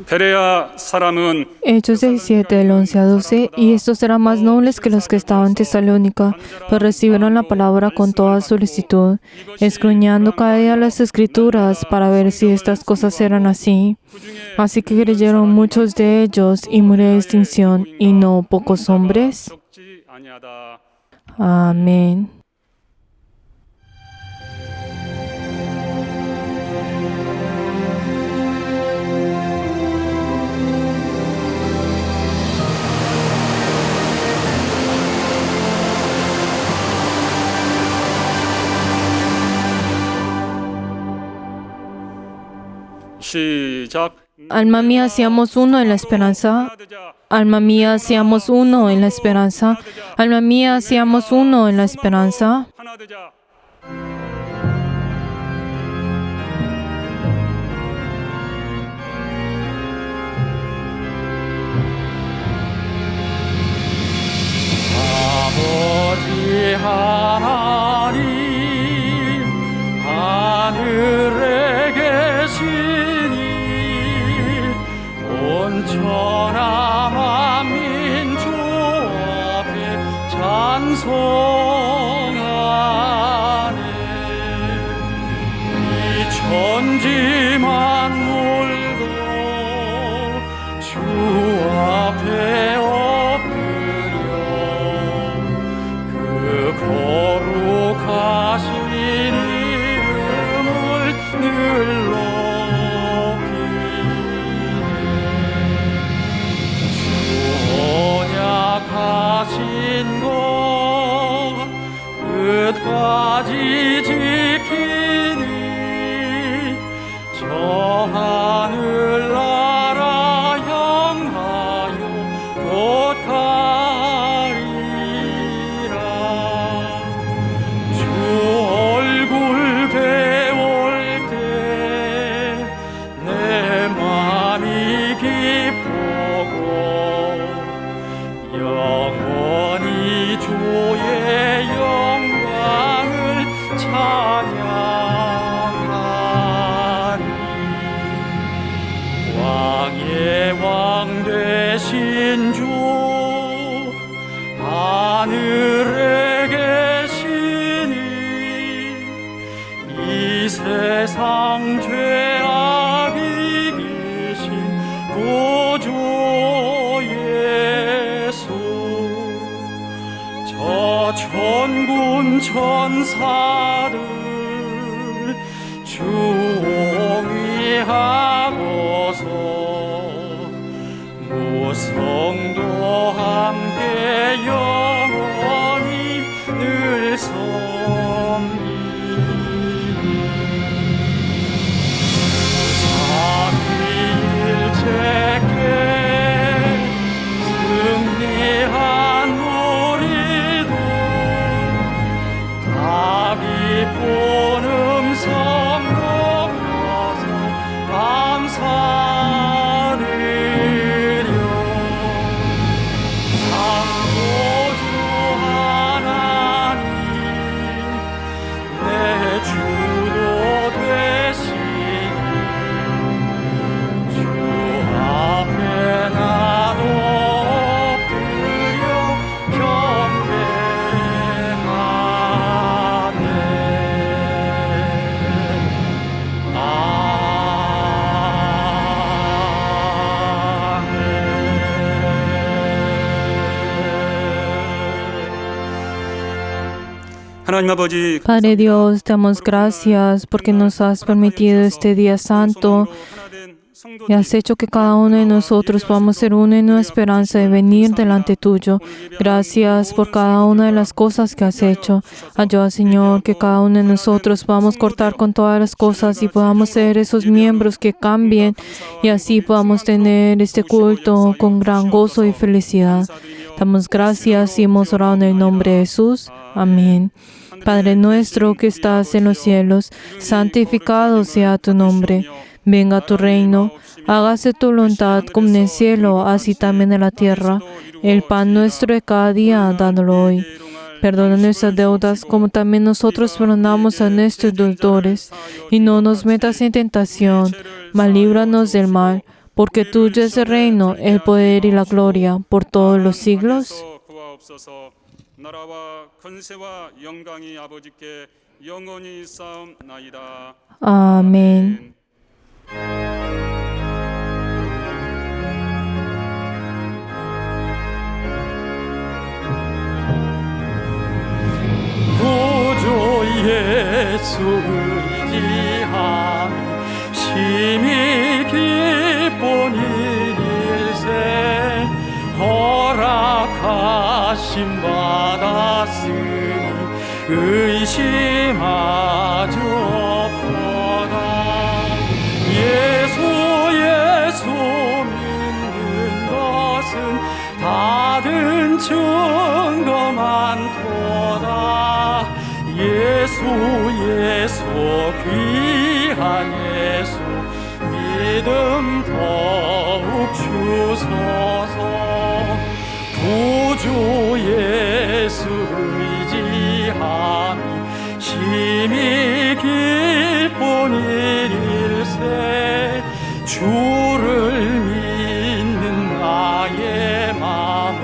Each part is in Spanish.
베레아 사람은 Hechos 17, del 11 a 12, y estos eran más nobles que los que estaban en Tesalónica, pues recibieron la palabra con toda solicitud, escudriñando cada día las Escrituras para ver si estas cosas eran así. Así que creyeron muchos de ellos y murió distinción, y no pocos hombres. 적지 아니하다. Amén. 시작. Alma mía, seamos uno en la esperanza. Alma mía, seamos uno en la esperanza. Alma mía, seamos uno en la esperanza. 하나 되자. 아버지 하나님, 하늘에 계시니 온천하 만민주 앞에 찬송하네. 이 천지 만물도 주 앞에 그 거룩하신 이름을 늘 높이네. 주 언약하신 것 끝까지 지키니 저 하늘나라 향하여 곧 가리라. 주 얼굴 배울 때 내 맘이 기쁘고 영원히 주의 영광을 찬양하리. 왕의 왕 되신 주 하늘에 계시니 이 세상 죄악 이기신 구주 예수, 저 천군 천사들 주옹위하고서 무성도 함께 영원히 늘 섬기니. 삼위일체께 승리한 우리도 다 기쁜 음성 높여서 감사드려. 창조주 하나님, 내 주도 되시니 주 앞에 나도 엎드려 경배하네. 하나님 아버지, Padre Dios, te damos gracias porque nos has permitido este día santo y has hecho que cada uno de nosotros podamos ser uno en una esperanza de venir delante tuyo. Gracias por cada una de las cosas que has hecho. Ayuda, Señor, que cada uno de nosotros podamos cortar con todas las cosas y podamos ser esos miembros que cambien y así podamos tener este culto con gran gozo y felicidad. Damos gracias y hemos orado en el nombre de Jesús. Amén. Padre nuestro que estás en los cielos, santificado sea tu nombre. Venga tu reino, hágase tu voluntad como en el cielo, así también en la tierra. El pan nuestro de cada día, dándolo hoy. Perdona nuestras deudas, como también nosotros perdonamos a nuestros deudores. Y no nos metas en tentación, mas líbranos del mal. porque tuyo es el reino, el poder y la gloria por todos los siglos. 구하옵소서. 나라와 권세와 영광이 아버지께 영원히 쌓옵나이다. Amén. 구주 예수 의지하며 심히 기쁜 일일세 허락하심 받았으니 의심하지 없도다. 예수 믿는 것은 다른 증거 많도다. 예수 귀한 예수 믿음 더욱 주소서. 구주 예수 의지함이 심히 기쁜 일일세 주를 믿는 나의 마음을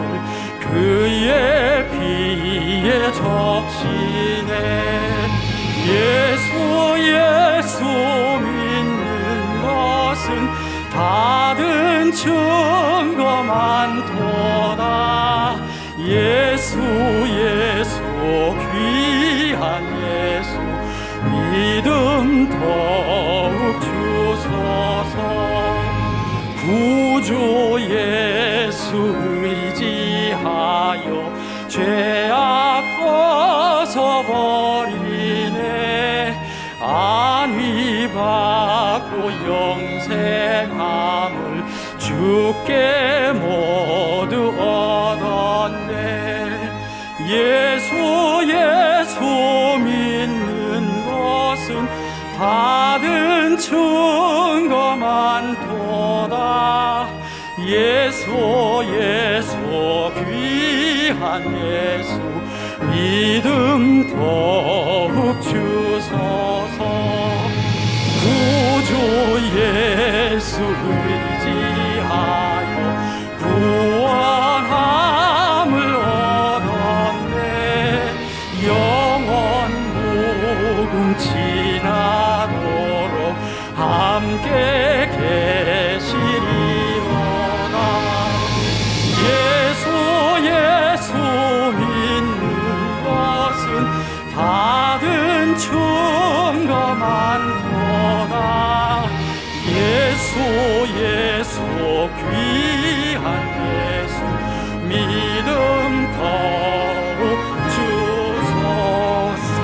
그의 피에 적시네. 예수 믿는 것은 다른 증거 많도다. 예수 귀한 예수 믿음 더욱 주소서. 구주 예수 의지하여 죄악 벗어버리네. 안위 받고 영생함을 주께 모두 얻었네. 예수 믿는 것은 다른 증거 많도다. 예수 귀한 예수 믿음 더욱 주소서. 구주 예수 의지하여 구원함을 얻었네. 영원 무궁 지나도록 함께 계시리로다. 예수 믿는 것은 다른 증거 많도다. 예수 귀한 예수 믿음 더욱 주소서.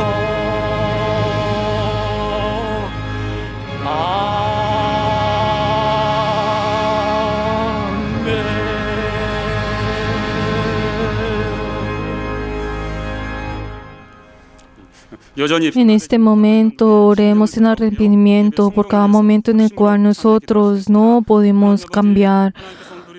여전히 En este momento oremos en arrepentimiento por cada momento en el cual nosotros no podemos cambiar.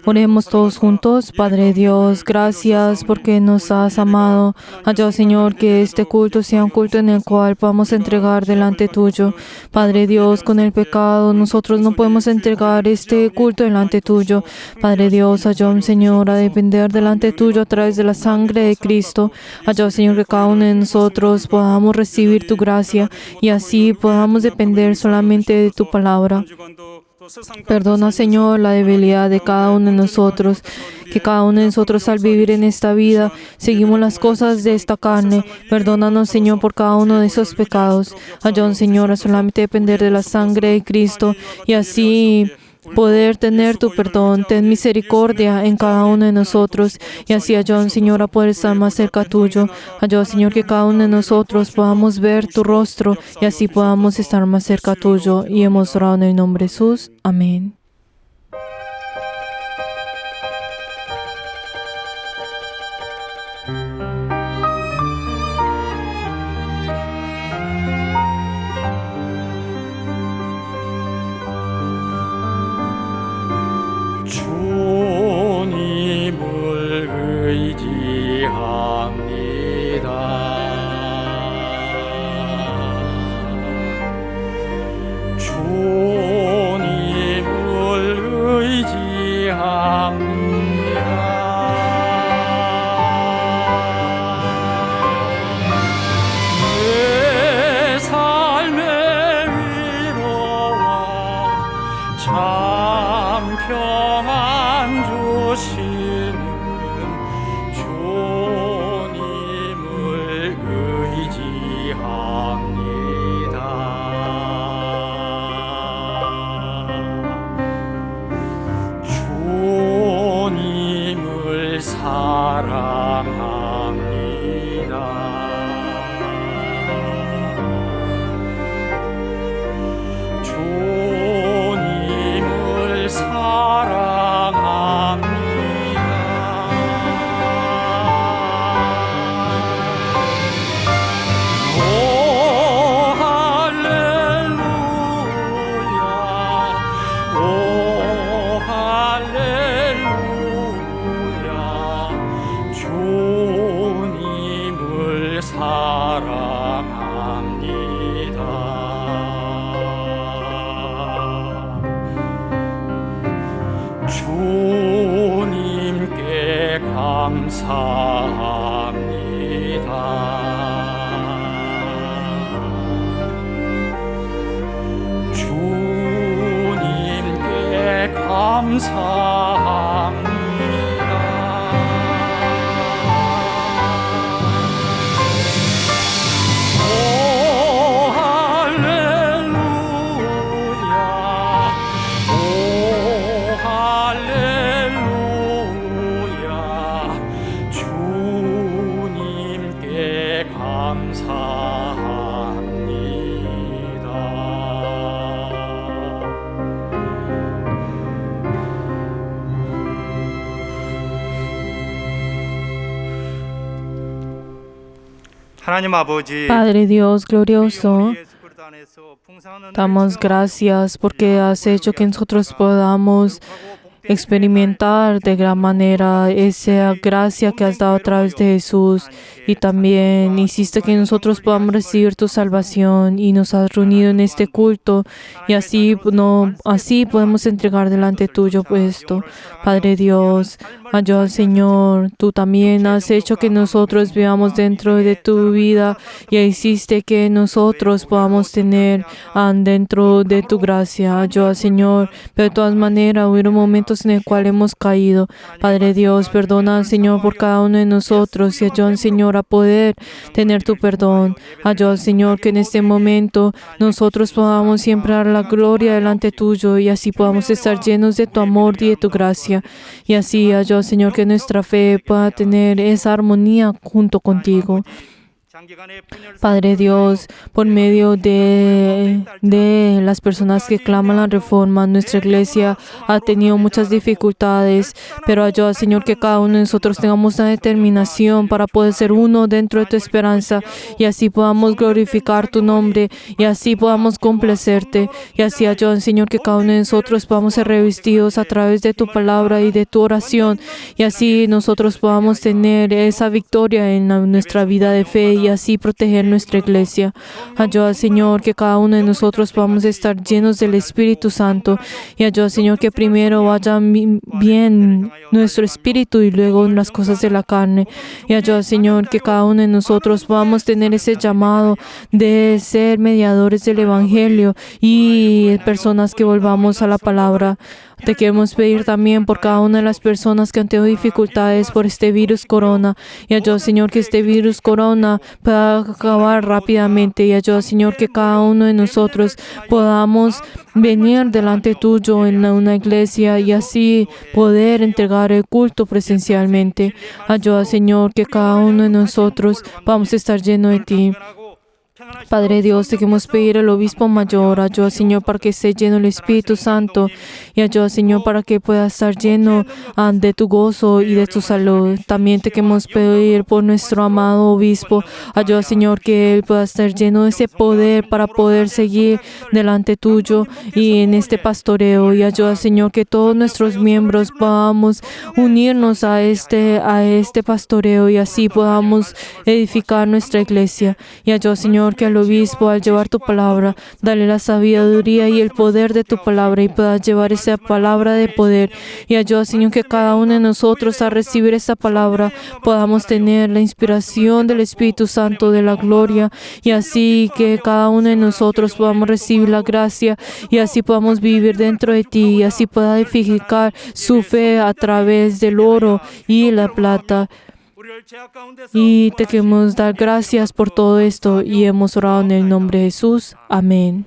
Oremos todos juntos. Padre Dios, gracias porque nos has amado. Allá, Señor, que este culto sea un culto en el cual podamos entregar delante tuyo. Padre Dios, con el pecado nosotros no podemos entregar este culto delante tuyo. Padre Dios, allá, Señor, a depender delante tuyo a través de la sangre de Cristo. Allá, Señor, que cada uno de nosotros podamos recibir tu gracia y así podamos depender solamente de tu palabra. Perdona, Señor, la debilidad de cada uno de nosotros, que cada uno de nosotros al vivir en esta vida seguimos las cosas de esta carne. Perdónanos, Señor, por cada uno de esos pecados. Ayúdanos, Señor, a solamente depender de la sangre de Cristo y así poder tener tu perdón. Ten misericordia en cada uno de nosotros y así ayúdanos, Señor, a poder estar más cerca tuyo. Ayúdanos, Señor, que cada uno de nosotros podamos ver tu rostro y así podamos estar más cerca tuyo. Y hemos orado en el nombre de Jesús. Amén. 주님을 의지합니다. 주님을 하나님 아버지, Padre Dios glorioso, 우리 예수 그리스도 안에서 풍성한 은혜를 damos gracias porque has hecho que nosotros podamos experimentar de gran manera esa gracia que has dado a través de Jesús, y también hiciste que nosotros podamos recibir tu salvación y nos has reunido en este culto, y así podemos entregar delante tuyo esto. Padre Dios, ayuda Señor, tú también has hecho que nosotros vivamos dentro de tu vida y hiciste que nosotros podamos tener dentro de tu gracia. Ayuda Señor, pero de todas maneras hubieron momentos en el cual hemos caído. Padre Dios, perdona Señor por cada uno de nosotros y ayuda Señor a poder tener tu perdón. Ayuda Señor que en este momento nosotros podamos siempre dar la gloria delante tuyo y así podamos estar llenos de tu amor y de tu gracia. Y así ayuda Señor que nuestra fe pueda tener esa armonía junto contigo. Padre Dios, por medio de las personas que claman la reforma, nuestra iglesia ha tenido muchas dificultades, pero ayuda, Señor, que cada uno de nosotros tengamos una determinación para poder ser uno dentro de tu esperanza y así podamos glorificar tu nombre y así podamos complacerte. Y así ayuda, Señor, que cada uno de nosotros podamos ser revestidos a través de tu palabra y de tu oración y así nosotros podamos tener esa victoria en nuestra vida de fe y así proteger nuestra iglesia. Ayuda, Señor, que cada uno de nosotros podamos estar llenos del Espíritu Santo y ayuda, Señor, que primero vaya bien nuestro espíritu y luego las cosas de la carne. Y ayuda, Señor, que cada uno de nosotros podamos tener ese llamado de ser mediadores del Evangelio y personas que volvamos a la palabra. Te queremos pedir también por cada una de las personas que han tenido dificultades por este virus corona. Y ayuda, Señor, que este virus corona pueda acabar rápidamente. Y ayuda, Señor, que cada uno de nosotros podamos venir delante tuyo en una iglesia y así poder entregar el culto presencialmente. Ayuda, Señor, que cada uno de nosotros vamos a estar lleno de ti. Padre Dios, te queremos pedir al obispo mayor, ayuda, Señor, para que esté lleno del Espíritu Santo y ayuda, Señor, para que pueda estar lleno de tu gozo y de tu salud. También te queremos pedir por nuestro amado obispo, ayuda, Señor, que él pueda estar lleno de ese poder para poder seguir delante tuyo y en este pastoreo. Y ayuda, Señor, que todos nuestros miembros podamos unirnos a este pastoreo y así podamos edificar nuestra iglesia. Y ayuda, Señor, que al obispo, al llevar tu palabra, dale la sabiduría y el poder de tu palabra y pueda llevar esa palabra de poder. Y ayuda, Señor, que cada uno de nosotros a recibir esa palabra podamos tener la inspiración del Espíritu Santo de la gloria y así que cada uno de nosotros podamos recibir la gracia y así podamos vivir dentro de ti y así pueda edificar su fe a través del oro y la plata. Y te queremos dar gracias por todo esto y hemos orado en el nombre de Jesús. Amén.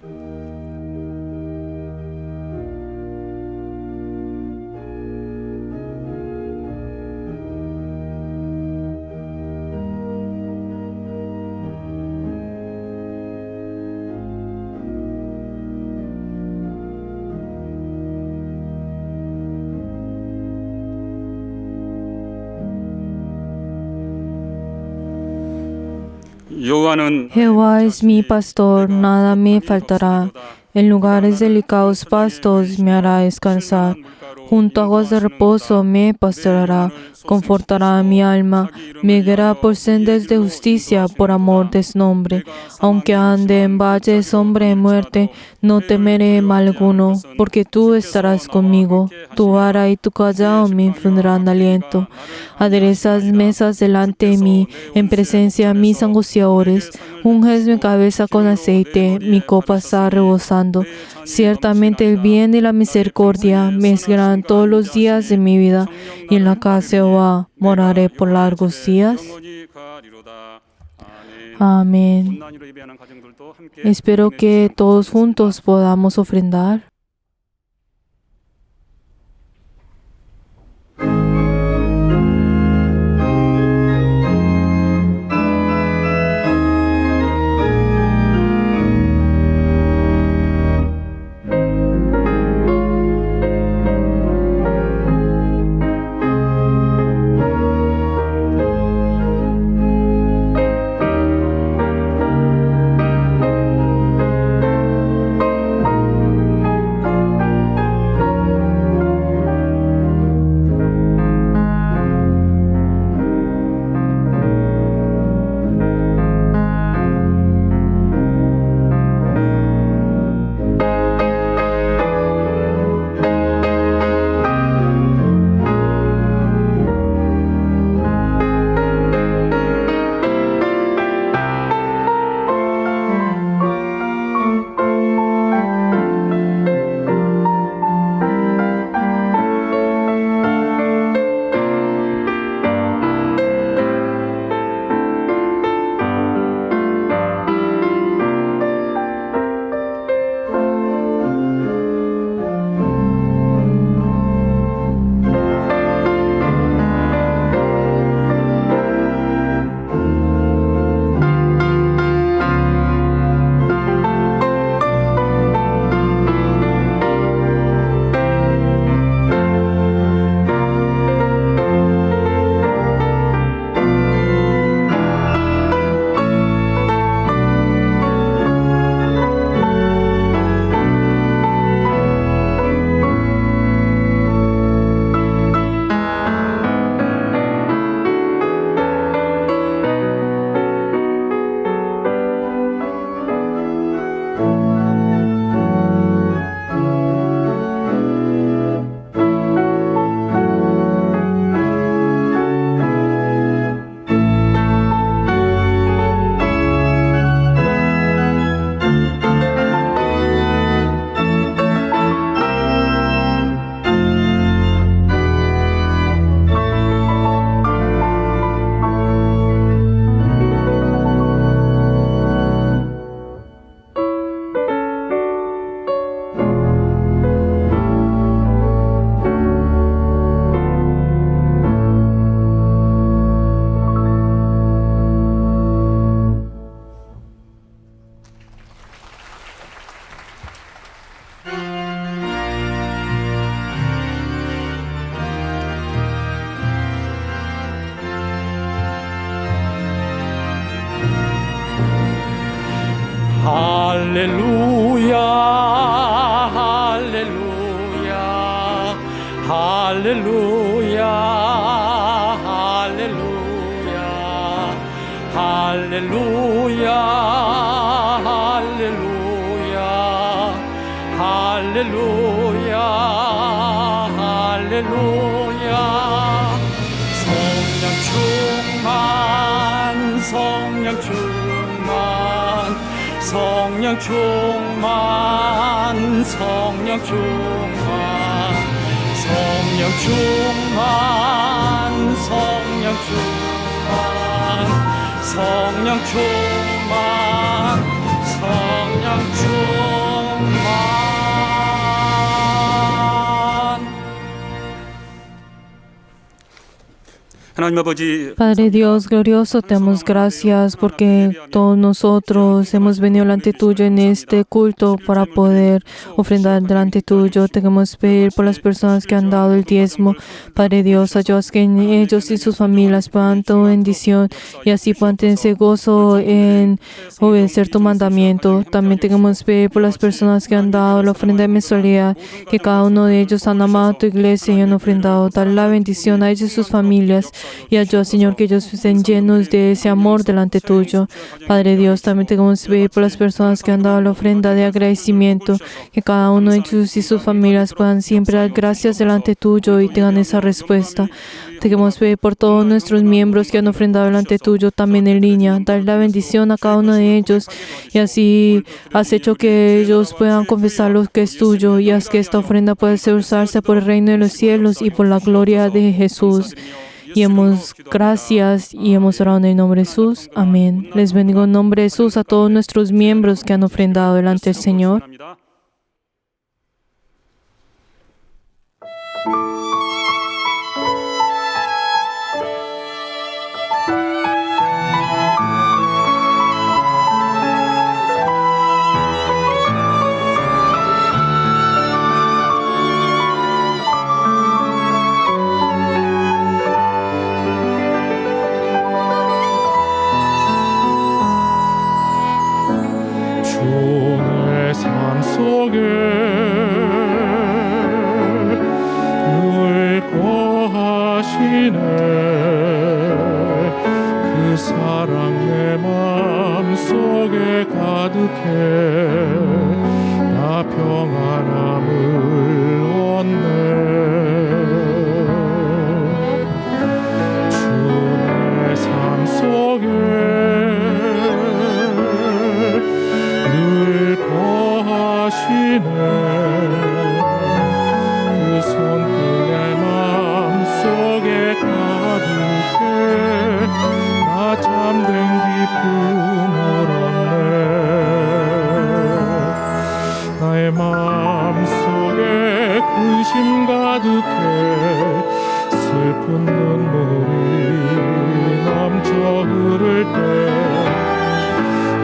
Jehová es mi pastor, nada me faltará. En lugares delicados pastos me hará descansar. Junto a aguas de reposo me pastoreará, confortará mi alma, me guiará por sendas de justicia por amor de su nombre. Aunque ande en valle de sombra de muerte, no temeré mal alguno, porque tú estarás conmigo. Tu vara y tu callado me infundirán aliento. Aderezas mesas delante de mí, en presencia de mis angustiadores. Unges mi cabeza con aceite, mi copa está rebosando. Ciertamente el bien y la misericordia me seguirán todos los días de mi vida, y en la casa de Jehová moraré por largos días. Amén. Espero que todos juntos podamos ofrendar. 할렐루야 할렐루야 할렐루야 할렐루야 할렐루야 할렐루야 할렐루야 할렐루야 성령 충만 성령 충만 성령 충만 성령 충만 성령 충만 성령 충만 성령 충만 성령 충만. 하나님 아버지, Padre Dios glorioso, te damos gracias porque todos nosotros hemos venido delante tuyo en este culto para poder ofrendar delante tuyo. Te queremos pedir por las personas que han dado el diezmo. Padre Dios, ayúdanos que ellos y sus familias puedan tu bendición y así puedan tener ese gozo en obedecer tu mandamiento. También te queremos pedir por las personas que han dado la ofrenda de mensualidad, que cada uno de ellos han amado a tu iglesia y han ofrendado. Dale la bendición a ellos y sus familias. Y ayuda, Señor, que ellos estén llenos de ese amor delante tuyo. Padre Dios, también te queremos pedir por las personas que han dado la ofrenda de agradecimiento, que cada uno de ellos y sus familias puedan siempre dar gracias delante tuyo y tengan esa respuesta. Te queremos pedir por todos nuestros miembros que han ofrendado delante tuyo, también en línea. Dar la bendición a cada uno de ellos y así has hecho que ellos puedan confesar lo que es tuyo y haz que esta ofrenda pueda ser usarse por el reino de los cielos y por la gloria de Jesús. Y hemos gracias y hemos orado en el nombre de Jesús. Amén. Les bendigo en nombre de Jesús a todos nuestros miembros que han ofrendado delante del Señor. 주의 삶 속에 늘 거하시네. 그 사랑 내 마음 속에 가득해. 나 평안함을 얻네. 주의 삶 속에 늘 거하시네. 그 손길의 마음속에 가득해. 나 참된 기쁨을 얻네. 나의 마음속에 근심 가득해. 슬픈 눈물이 넘쳐 흐를 때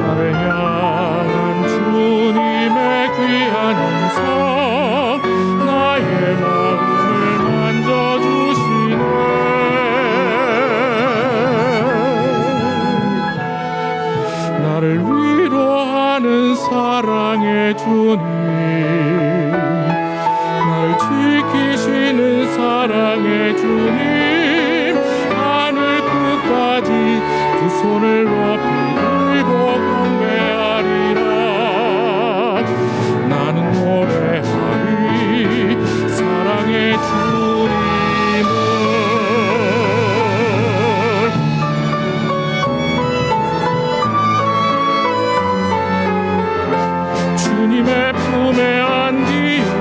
나를 향한 주님의 귀한 음성 나의 마음을 만져주시네. 나를 위로하는 사랑의 주님, 나를 지키시는 사랑의 주님, 하늘 끝까지 두 손을 높이 경배하리라. 나는 노래하리 사랑의 주님을. 주님의 품에 안기어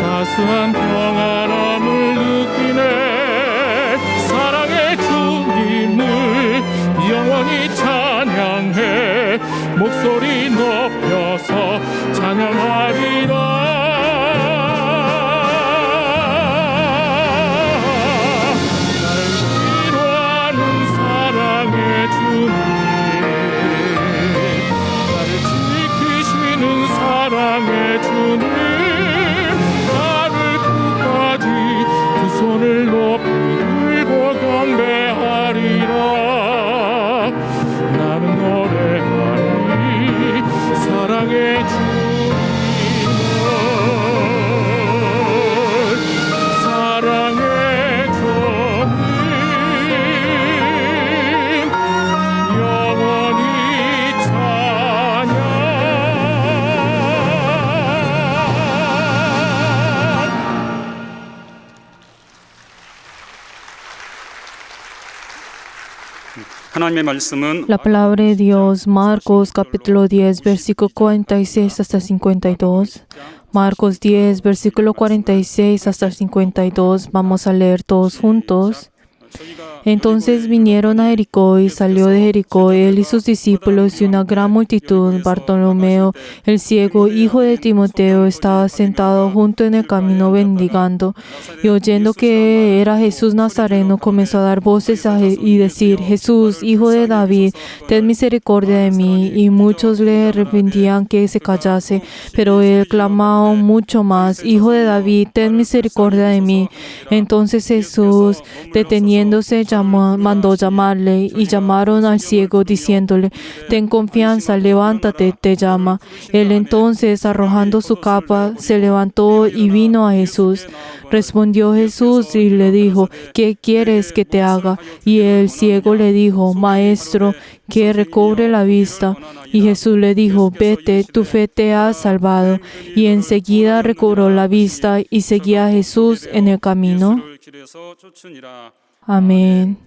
따스한 평안함을 느끼네. 사랑의 주님을 영원히 찬양해. 목소리 높여서 찬양하리라. 나를 위로하는 사랑의 주님, 하나님의 말씀은 La palabra de Dios, Marcos capítulo 10, versículo 46 hasta 52. Marcos 10, versículo 46 hasta 52. Vamos a leer todos juntos. Entonces vinieron a Jericó y salió de Jericó él y sus discípulos y una gran multitud. Bartolomeo, el ciego, hijo de Timoteo, estaba sentado junto en el camino mendigando. Y oyendo que era Jesús Nazareno, comenzó a dar voces y decir: Jesús, hijo de David, ten misericordia de mí. Y muchos le reprendían que se callase, pero él clamaba mucho más: Hijo de David, ten misericordia de mí. Entonces Jesús, deteniéndose, mandó llamarle, y llamaron al ciego diciéndole: Ten confianza, levántate, te llama. Él entonces, arrojando su capa, se levantó y vino a Jesús. Respondió Jesús y le dijo: ¿Qué quieres que te haga? Y el ciego le dijo: Maestro, que recobre la vista. Y Jesús le dijo: Vete, tu fe te ha salvado. Y enseguida recobró la vista y seguía a Jesús en el camino. Amén.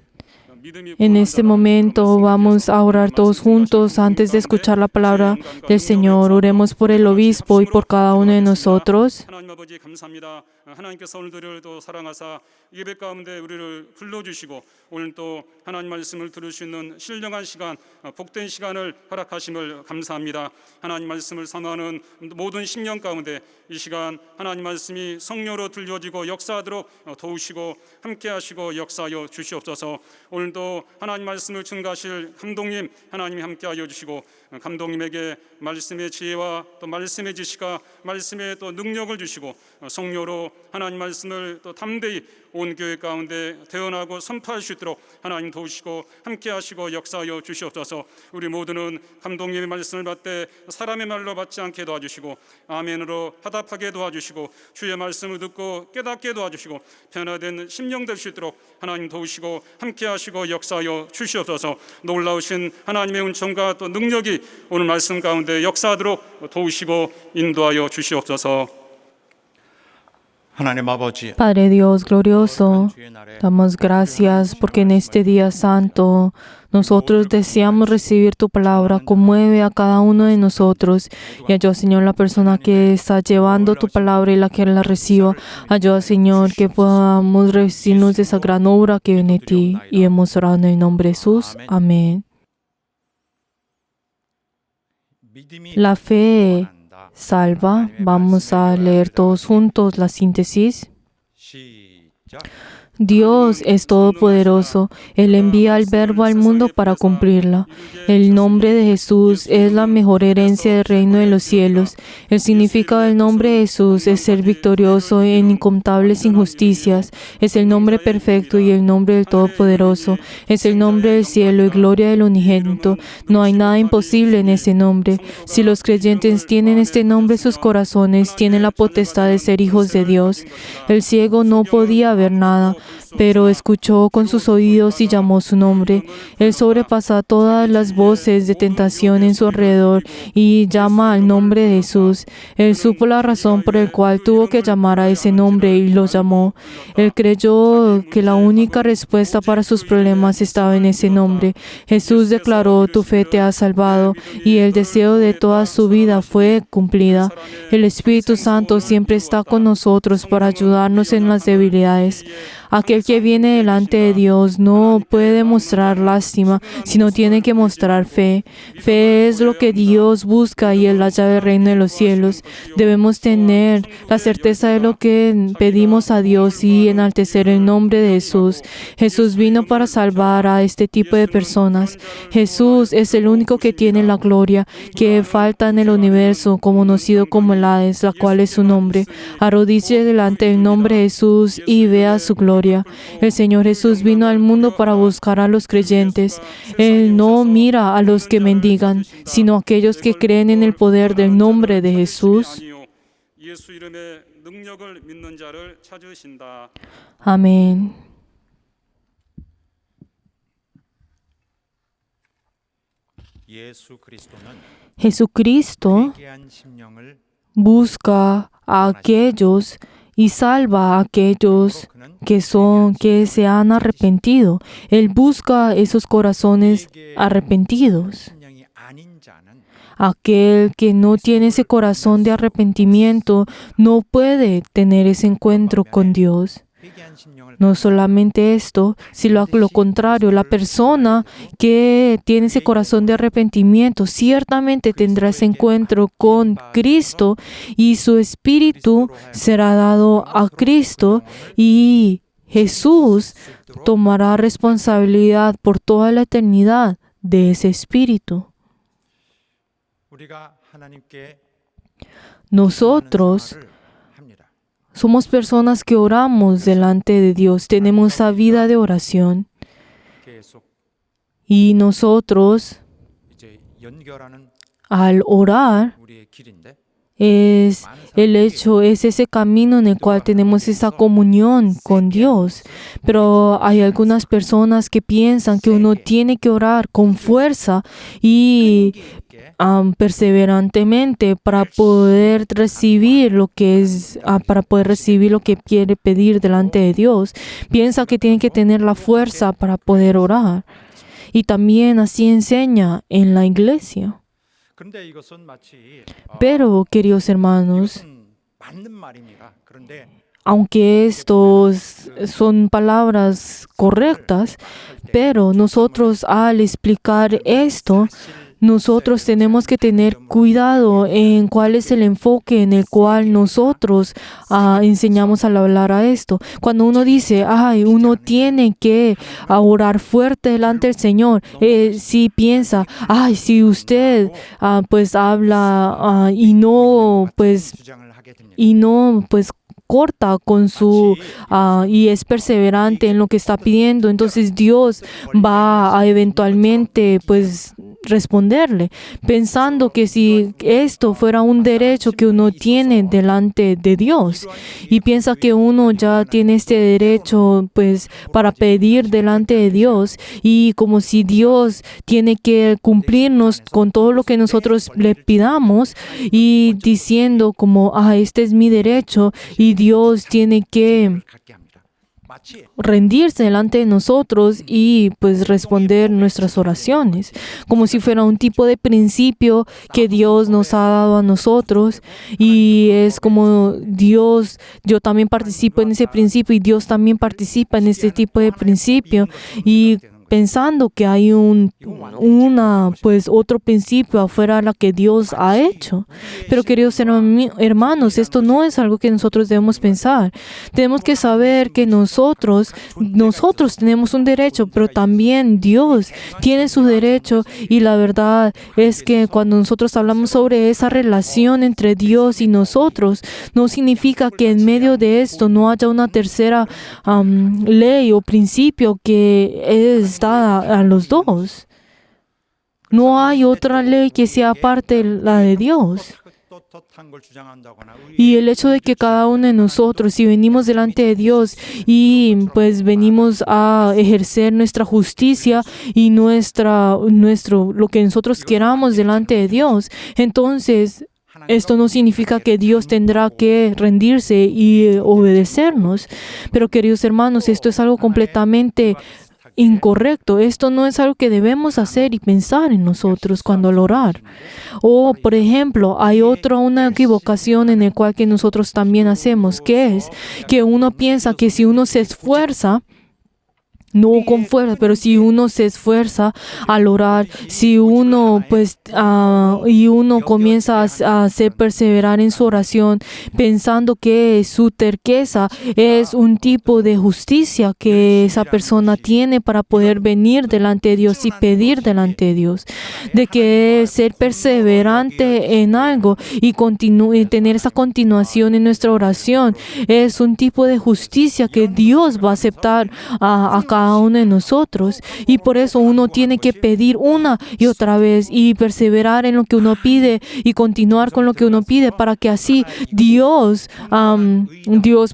En este momento vamos a orar todos juntos antes de escuchar la palabra del Señor. Oremos por el obispo y por cada uno de nosotros. 하나님 아버지 감사합니다. 하나님께서 오늘도 또 사랑하사 예배 가운데 우리를 불러주시고 오늘 또 하나님 말씀을 들을 수 있는 신령한 시간, 복된 시간을 허락하심을 감사합니다. 하나님 말씀을 사모하는 모든 심령 가운데 이 시간 하나님 말씀이 성령으로 들려지고 역사하도록 도우시고 함께하시고 역사하여 주시옵소서. 오늘도 하나님 말씀을 증가하실 감독님 하나님이 함께하여 주시고 감독님에게 말씀의 지혜와 또 말씀의 지시가 말씀의 또 능력을 주시고 성령으로 하나님 말씀을 또 담대히 온 교회 가운데 대언하고 선포할 수 있도록 하나님 도우시고 함께하시고 역사하여 주시옵소서. 우리 모두는 감독님의 말씀을 받되 사람의 말로 받지 않게 도와주시고 아멘으로 화답하게 도와주시고 주의 말씀을 듣고 깨닫게 도와주시고 변화된 심령 될 수 있도록 하나님 도우시고 함께하시고 역사하여 주시옵소서. 놀라우신 하나님의 은총과 또 능력이 오늘 말씀 가운데 역사하도록 도우시고 인도하여 주시옵소서. 하나님 아버지, Padre Dios glorioso, damos gracias porque en este día santo nosotros deseamos recibir tu palabra. Conmueve a cada uno de nosotros y ayuda, Señor, la persona que está llevando tu palabra y la que la reciba. Ayuda, Señor, que podamos recibirnos de esa gran obra que viene de ti, y hemos orado en el nombre de Jesús. Amén. La fe salva. Vamos a leer todos juntos la síntesis. Dios es todopoderoso. Él envía el Verbo al mundo para cumplirla. El nombre de Jesús es la mejor herencia del reino de los cielos. El significado del nombre de Jesús es ser victorioso en incontables injusticias. Es el nombre perfecto y el nombre del Todopoderoso. Es el nombre del cielo y gloria del unigénito. No hay nada imposible en ese nombre. Si los creyentes tienen este nombre en sus corazones, tienen la potestad de ser hijos de Dios. El ciego no podía ver nada, pero escuchó con sus oídos y llamó su nombre. Él sobrepasa todas las voces de tentación en su alrededor y llama al nombre de Jesús. Él supo la razón por la cual tuvo que llamar a ese nombre y lo llamó. Él creyó que la única respuesta para sus problemas estaba en ese nombre. Jesús declaró: tu fe te ha salvado, y el deseo de toda su vida fue cumplida. El Espíritu Santo siempre está con nosotros para ayudarnos en las debilidades. Aquel que viene delante de Dios no puede mostrar lástima, sino tiene que mostrar fe. Fe es lo que Dios busca y es la llave del reino de los cielos. Debemos tener la certeza de lo que pedimos a Dios y enaltecer el nombre de Jesús. Jesús vino para salvar a este tipo de personas. Jesús es el único que tiene la gloria que falta en el universo, conocido como el Hades, la cual es su nombre. Arrodíllese delante del nombre de Jesús y vea su gloria. El Señor Jesús vino al mundo para buscar a los creyentes. Él no mira a los que mendigan, sino a aquellos que creen en el poder del nombre de Jesús. Amén. Jesucristo busca a aquellos y salva a aquellos que se han arrepentido. Él busca esos corazones arrepentidos. 심령이 아닌 자는 Aquel que no tiene ese corazón de arrepentimiento no puede tener ese encuentro con Dios. 회개한 심령을 No solamente esto, sino lo contrario, la persona que tiene ese corazón de arrepentimiento ciertamente tendrá ese encuentro con Cristo y su espíritu será dado a Cristo y Jesús tomará responsabilidad por toda la eternidad de ese espíritu. 우리가 하나님께 Nosotros 생활을 합니다. somos personas que oramos delante de Dios, tenemos esa vida de oración 계속 y nosotros 이제 연결하는 al orar 우리의 길인데 es ese camino en el cual tenemos esa comunión con Dios. Pero hay algunas personas que piensan que uno tiene que orar con fuerza y perseverantemente para poder recibir lo que quiere pedir delante de Dios. Piensa que tiene que tener la fuerza para poder orar. Y también así enseña en la iglesia. 그런데 이것은 마치 Pero, queridos hermanos, 이것은 맞는 말입니다. 그런데 aunque estos son palabras correctas, pero nosotros al explicar esto, nosotros tenemos que tener cuidado en cuál es el enfoque en el cual nosotros enseñamos al hablar a esto. Cuando uno dice, uno tiene que orar fuerte delante del Señor, si piensa, si usted pues habla y no 주장을 하게 됩니다. corta con su y es perseverante en lo que está pidiendo, entonces Dios va a eventualmente pues responderle, pensando que si esto fuera un derecho que uno tiene delante de Dios y piensa que uno ya tiene este derecho pues para pedir delante de Dios y como si Dios tiene que cumplirnos con todo lo que nosotros le pidamos y diciendo como este es mi derecho y Dios tiene que 갖게 합니다. 마치 rendirse delante de nosotros y pues responder nuestras oraciones, como si fuera un tipo de principio que Dios nos ha dado a nosotros y es como Dios, yo también participo en ese principio y Dios también participa en este tipo de principio y pensando que hay otro principio afuera de la que Dios ha hecho. Pero queridos hermanos, esto no es algo que nosotros debemos pensar. Tenemos que saber que nosotros tenemos un derecho, pero también Dios tiene su derecho y la verdad es que cuando nosotros hablamos sobre esa relación entre Dios y nosotros, no significa que en medio de esto no haya una tercera ley o principio que está a los dos. No hay otra ley que sea aparte de la de Dios. 떳떳한 걸 주장한다거나 Y el hecho de que cada uno de nosotros, si venimos delante de Dios y pues venimos a ejercer nuestra justicia y lo que nosotros queramos delante de Dios, entonces esto no significa que Dios tendrá que rendirse y obedecernos. Pero queridos hermanos, esto es algo completamente incorrecto. Esto no es algo que debemos hacer y pensar en nosotros cuando al orar. O, por ejemplo, hay una equivocación en la cual que nosotros también hacemos, que es que uno piensa que si uno se esfuerza, no con fuerza, pero si uno se esfuerza al orar, si uno y uno comienza a ser perseverar en su oración, pensando que su terqueza es un tipo de justicia que esa persona tiene para poder venir delante de Dios y pedir delante de Dios, de que ser perseverante en algo y tener esa continuación en nuestra oración es un tipo de justicia que Dios va a aceptar a cada uno de nosotros y por eso uno tiene que pedir una y otra vez y perseverar en lo que uno pide y continuar con lo que uno pide para que así Dios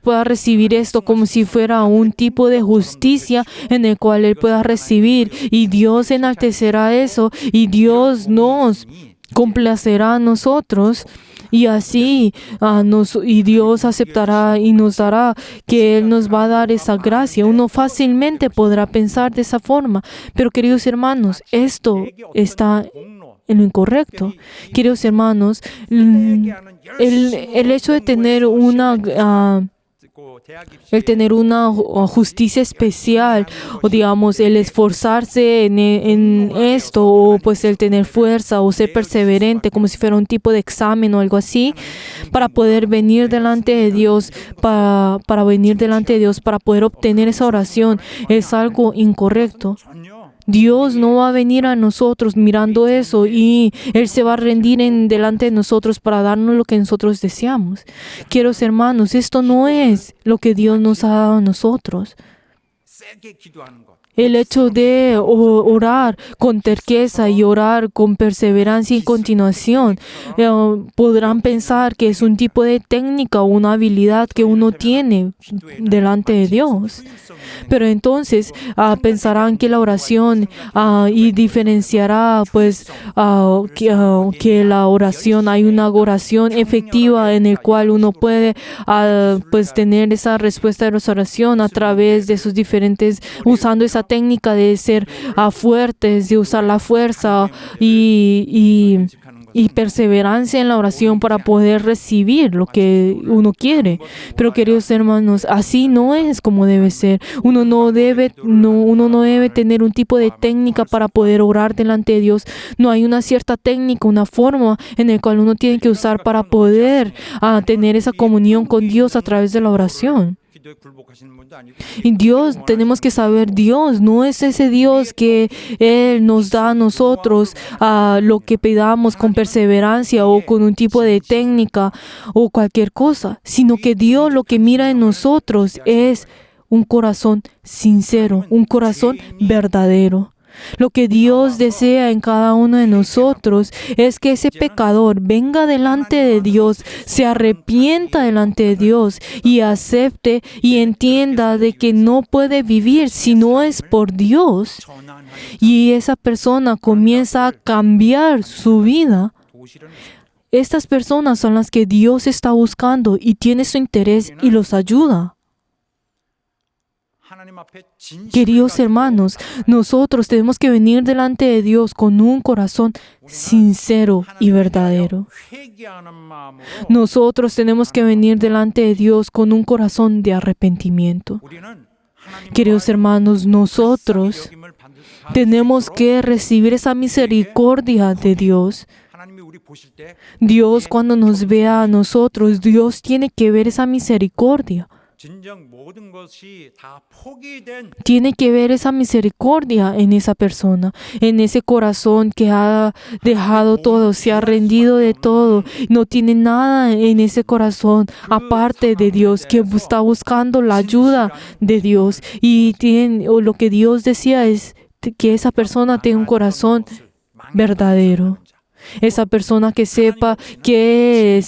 pueda recibir esto como si fuera un tipo de justicia en el cual Él pueda recibir y Dios enaltecerá eso y Dios nos complacerá a nosotros Y así y Dios aceptará y nos dará, que Él nos va a dar esa gracia. Uno fácilmente podrá pensar de esa forma. Pero queridos hermanos, esto está en lo incorrecto. Queridos hermanos, el hecho de tener una justicia especial, o digamos el esforzarse en esto, o pues el tener fuerza o ser perseverante, como si fuera un tipo de examen o algo así, para poder venir delante de Dios, para venir delante de Dios, para poder obtener esa oración, es algo incorrecto. Dios no va a venir a nosotros mirando eso y Él se va a rendir delante de nosotros para darnos lo que nosotros deseamos. Queridos hermanos, esto no es lo que Dios nos ha dado a nosotros. El hecho de orar con terqueza y orar con perseverancia y continuación, podrán pensar que es un tipo de técnica o una habilidad que uno tiene delante de Dios. Pero entonces pensarán que la oración y diferenciará pues que la oración, hay una oración efectiva en el cual uno puede pues tener esa respuesta de la oración a través de sus diferentes, usando esa técnica de ser fuertes, de usar la fuerza y perseverancia en la oración para poder recibir lo que uno quiere. Pero queridos hermanos, así no es como debe ser. Uno no debe tener un tipo de técnica para poder orar delante de Dios. No hay una cierta técnica, una forma en la cual uno tiene que usar para poder tener esa comunión con Dios a través de la oración. Y Dios, tenemos que saber, Dios no es ese Dios que Él nos da a nosotros lo que pidamos con perseverancia o con un tipo de técnica o cualquier cosa, sino que Dios lo que mira en nosotros es un corazón sincero, un corazón verdadero. Lo que Dios desea en cada uno de nosotros es que ese pecador venga delante de Dios, se arrepienta delante de Dios y acepte y entienda de que no puede vivir si no es por Dios. Y esa persona comienza a cambiar su vida. Estas personas son las que Dios está buscando y tiene su interés y los ayuda. Queridos hermanos, nosotros tenemos que venir delante de Dios con un corazón sincero y verdadero. Nosotros tenemos que venir delante de Dios con un corazón de arrepentimiento. Queridos hermanos, nosotros tenemos que recibir esa misericordia de Dios. Dios, cuando nos vea a nosotros, Dios tiene que ver esa misericordia. Tiene que ver esa misericordia en esa persona, en ese corazón que ha dejado todo, se ha rendido de todo, no tiene nada en ese corazón aparte de Dios, que está buscando la ayuda de Dios. Y lo que Dios decía es que esa persona tenga un corazón verdadero. Esa persona que sepa que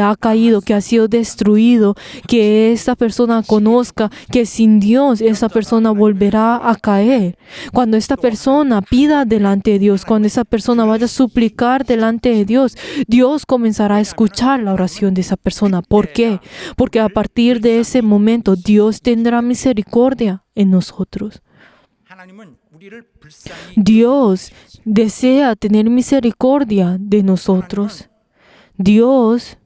ha caído, que ha sido destruido, que esta persona conozca que sin Dios esa persona volverá a caer. Cuando esta persona pida delante de Dios, cuando esa persona vaya a suplicar delante de Dios, Dios comenzará a escuchar la oración de esa persona. ¿Por qué? Porque a partir de ese momento Dios tendrá misericordia en nosotros. Dios desea tener misericordia de nosotros. Dios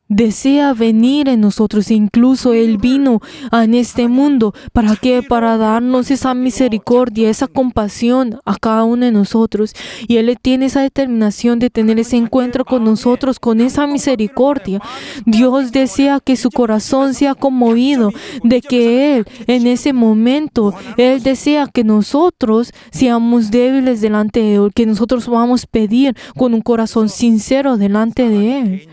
desea venir en nosotros. Incluso Él vino en este mundo. ¿Para qué? Para darnos esa misericordia, esa compasión a cada uno de nosotros. Y Él tiene esa determinación de tener ese encuentro con nosotros, con esa misericordia. Dios desea que su corazón sea conmovido, de que Él, en ese momento, Él desea que nosotros seamos débiles delante de Él, que nosotros vamos a pedir con un corazón sincero delante de Él.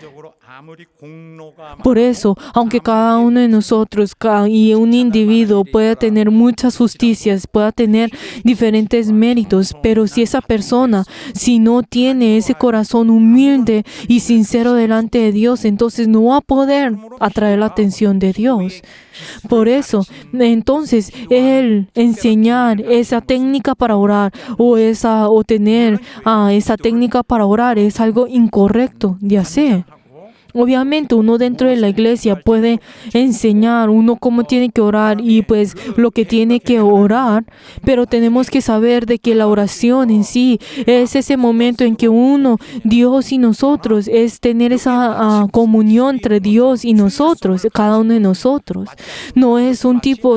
아무리 공로가 Por eso, aunque cada uno de nosotros y un individuo pueda tener muchas justicias, pueda tener diferentes méritos, pero si esa persona, si no tiene ese corazón humilde y sincero delante de Dios, entonces no va a poder atraer la atención de Dios. Por eso, entonces, el enseñar esa técnica para orar o tener esa técnica para orar es algo incorrecto de hacer. Obviamente uno dentro de la iglesia puede enseñar uno cómo tiene que orar y pues lo que tiene que orar, pero tenemos que saber de que la oración en sí es ese momento en que uno, Dios y nosotros, es tener esa comunión entre Dios y nosotros, cada uno de nosotros. No es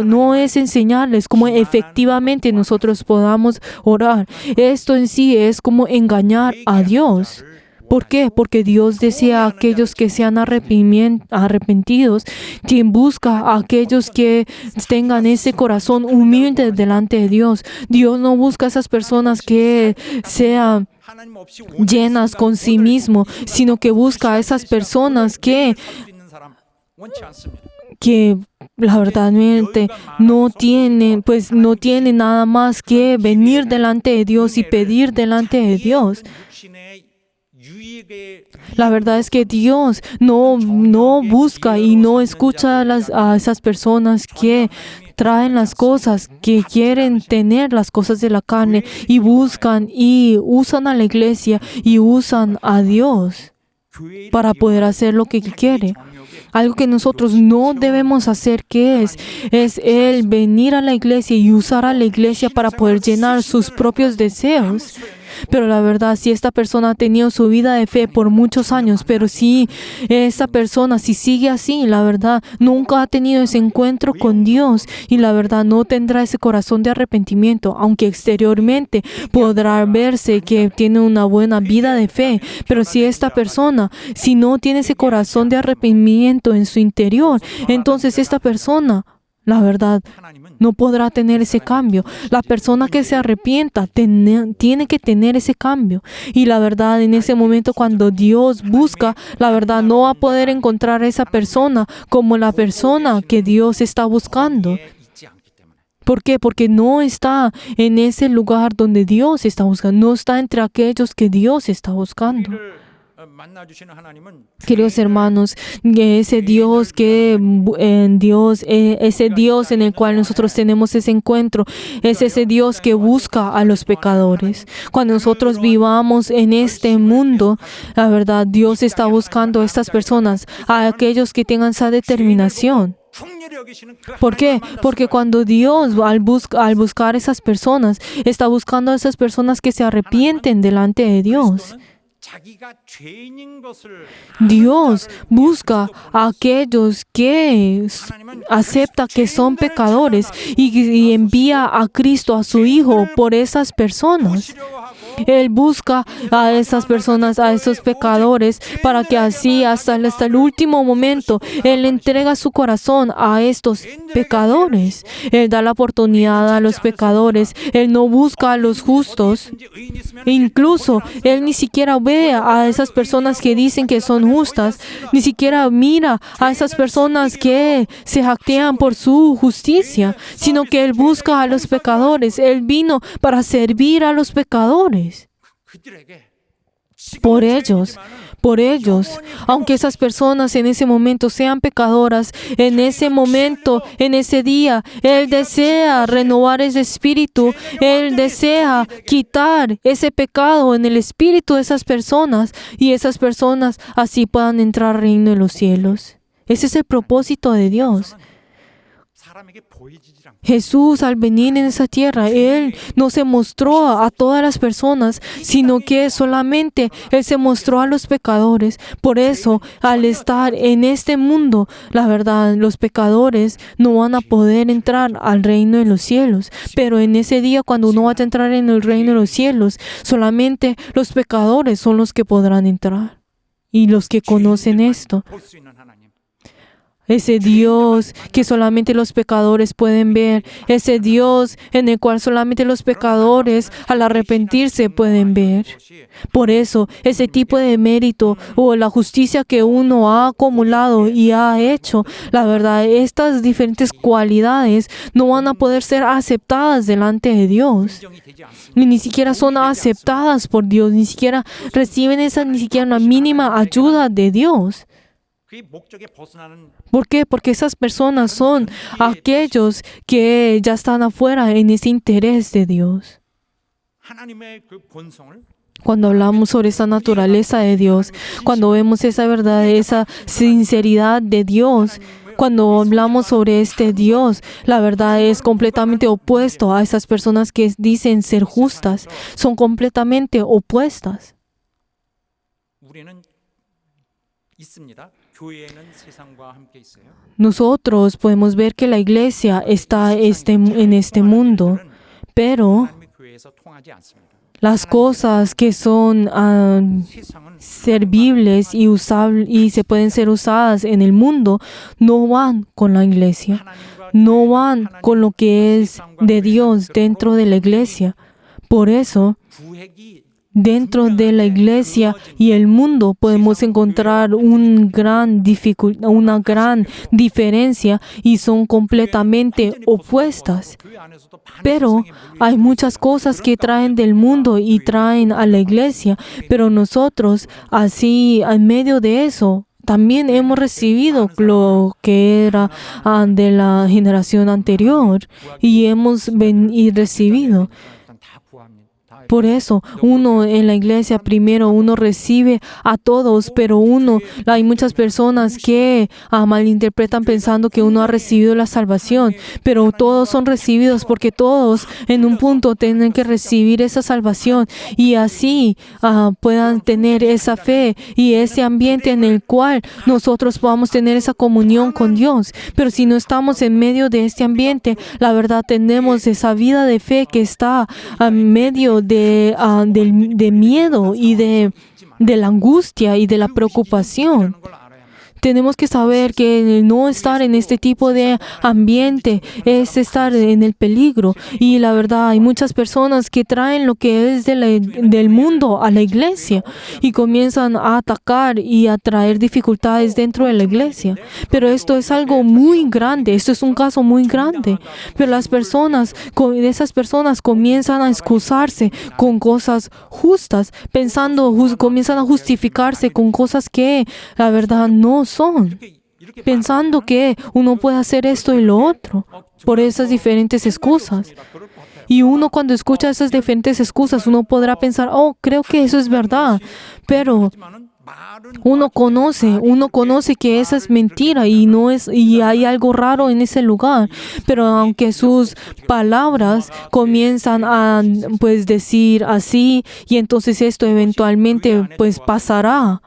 no es enseñarles cómo efectivamente nosotros podamos orar. Esto en sí es como engañar a Dios. ¿Por qué? Porque Dios desea a aquellos que sean arrepentidos, quien busca a aquellos que tengan ese corazón humilde delante de Dios. Dios no busca a esas personas que sean llenas con sí mismo, sino que busca a esas personas que la verdadmente no tienen nada más que venir delante de Dios y pedir delante de Dios. La verdad es que Dios no busca y no escucha a esas personas que traen las cosas, que quieren tener las cosas de la carne y buscan y usan a la iglesia y usan a Dios para poder hacer lo que quiere. Algo que nosotros no debemos hacer, que es el venir a la iglesia y usar a la iglesia para poder llenar sus propios deseos. Pero la verdad, si esta persona ha tenido su vida de fe por muchos años, pero si esta persona, si sigue así, la verdad, nunca ha tenido ese encuentro con Dios y la verdad no tendrá ese corazón de arrepentimiento, aunque exteriormente podrá verse que tiene una buena vida de fe. Pero si esta persona, si no tiene ese corazón de arrepentimiento en su interior, entonces esta persona, la verdad, no podrá tener ese cambio. La persona que se arrepienta tiene que tener ese cambio. Y la verdad, en ese momento cuando Dios busca, la verdad no va a poder encontrar a esa persona como la persona que Dios está buscando. ¿Por qué? Porque no está en ese lugar donde Dios está buscando. No está entre aquellos que Dios está buscando. Queridos hermanos, ese Dios en el cual nosotros tenemos ese encuentro, es ese Dios que busca a los pecadores. Cuando nosotros vivamos en este mundo, la verdad, Dios está buscando a estas personas, a aquellos que tengan esa determinación. ¿Por qué? Porque cuando Dios, al buscar a esas personas, está buscando a esas personas que se arrepienten delante de Dios. Dios busca a aquellos que aceptan que son pecadores y envía a Cristo, a su Hijo, por esas personas. Él busca a esas personas, a esos pecadores, para que así hasta el último momento Él entrega su corazón a estos pecadores. Él da la oportunidad a los pecadores. Él no busca a los justos. Incluso Él ni siquiera ve a esas personas que dicen que son justas, ni siquiera mira a esas personas que se jactean por su justicia, sino que Él busca a los pecadores. Él vino para servir a los pecadores. Por ellos, aunque esas personas en ese momento sean pecadoras, en ese momento, en ese día, Él desea renovar ese espíritu, Él desea quitar ese pecado en el espíritu de esas personas y esas personas así puedan entrar al reino de los cielos. Ese es el propósito de Dios. Jesús, al venir en esa tierra, Él no se mostró a todas las personas, sino que solamente Él se mostró a los pecadores. Por eso, al estar en este mundo, la verdad, los pecadores no van a poder entrar al reino de los cielos. Pero en ese día, cuando uno va a entrar en el reino de los cielos, solamente los pecadores son los que podrán entrar. Y los que conocen esto. Ese Dios que solamente los pecadores pueden ver. Ese Dios en el cual solamente los pecadores al arrepentirse pueden ver. Por eso, ese tipo de mérito o la justicia que uno ha acumulado y ha hecho, la verdad, estas diferentes cualidades no van a poder ser aceptadas delante de Dios. 인정이 되지 않습니다. Ni siquiera son aceptadas por Dios, ni siquiera reciben ni siquiera una mínima ayuda de Dios. 그의 목적에 벗어나는 ¿Por qué? Porque esas personas son aquellos que ya están afuera en ese interés de Dios. 하나님의 그 본성을 Cuando hablamos sobre esa naturaleza de Dios, cuando vemos esa verdad, esa sinceridad de Dios, cuando hablamos sobre este Dios, la verdad es completamente opuesto a esas personas que dicen ser justas. Son completamente opuestas. 우리는 있습니다. 교회에는 세상과 함께 있어요. Nosotros podemos ver que la iglesia está en este mundo, pero 하나님의 교회에서 통하지 않습니다. las cosas que son 세상은 servibles y se pueden ser usadas en el mundo no van con la iglesia, 하나님과 no van con lo que es de Dios dentro de la iglesia. Por eso, 구획이 dentro de la iglesia y el mundo podemos encontrar una gran diferencia y son completamente opuestas. 교회 안에서도 반의 Pero hay muchas cosas que traen del mundo y traen a la iglesia, pero nosotros así en medio de eso también hemos recibido lo que era de la generación anterior y hemos recibido. 일단 다 구합니다. 다 Por eso, uno en la iglesia primero uno recibe a todos, pero hay muchas personas que malinterpretan pensando que uno ha recibido la salvación, pero todos son recibidos porque todos en un punto tienen que recibir esa salvación y así puedan tener esa fe y ese ambiente en el cual nosotros podamos tener esa comunión con Dios. Pero si no estamos en medio de este ambiente, la verdad tenemos esa vida de fe que está en medio de miedo y de la angustia y de la preocupación. 걸 알아야 합니다. Tenemos que saber que no estar en este tipo de ambiente es estar en el peligro. Y la verdad, hay muchas personas que traen lo que es del mundo a la iglesia y comienzan a atacar y a traer dificultades dentro de la iglesia. Pero esto es algo muy grande, esto es un caso muy grande. Pero esas personas comienzan a excusarse con cosas justas, comienzan a justificarse con cosas que la verdad no son, pensando que uno puede hacer esto y lo otro por esas diferentes excusas. Y uno cuando escucha esas diferentes excusas, uno podrá pensar, oh, creo que eso es verdad, pero uno conoce que esa es mentira y hay algo raro en ese lugar. Pero aunque sus palabras comienzan a decir así, y entonces esto eventualmente pasará.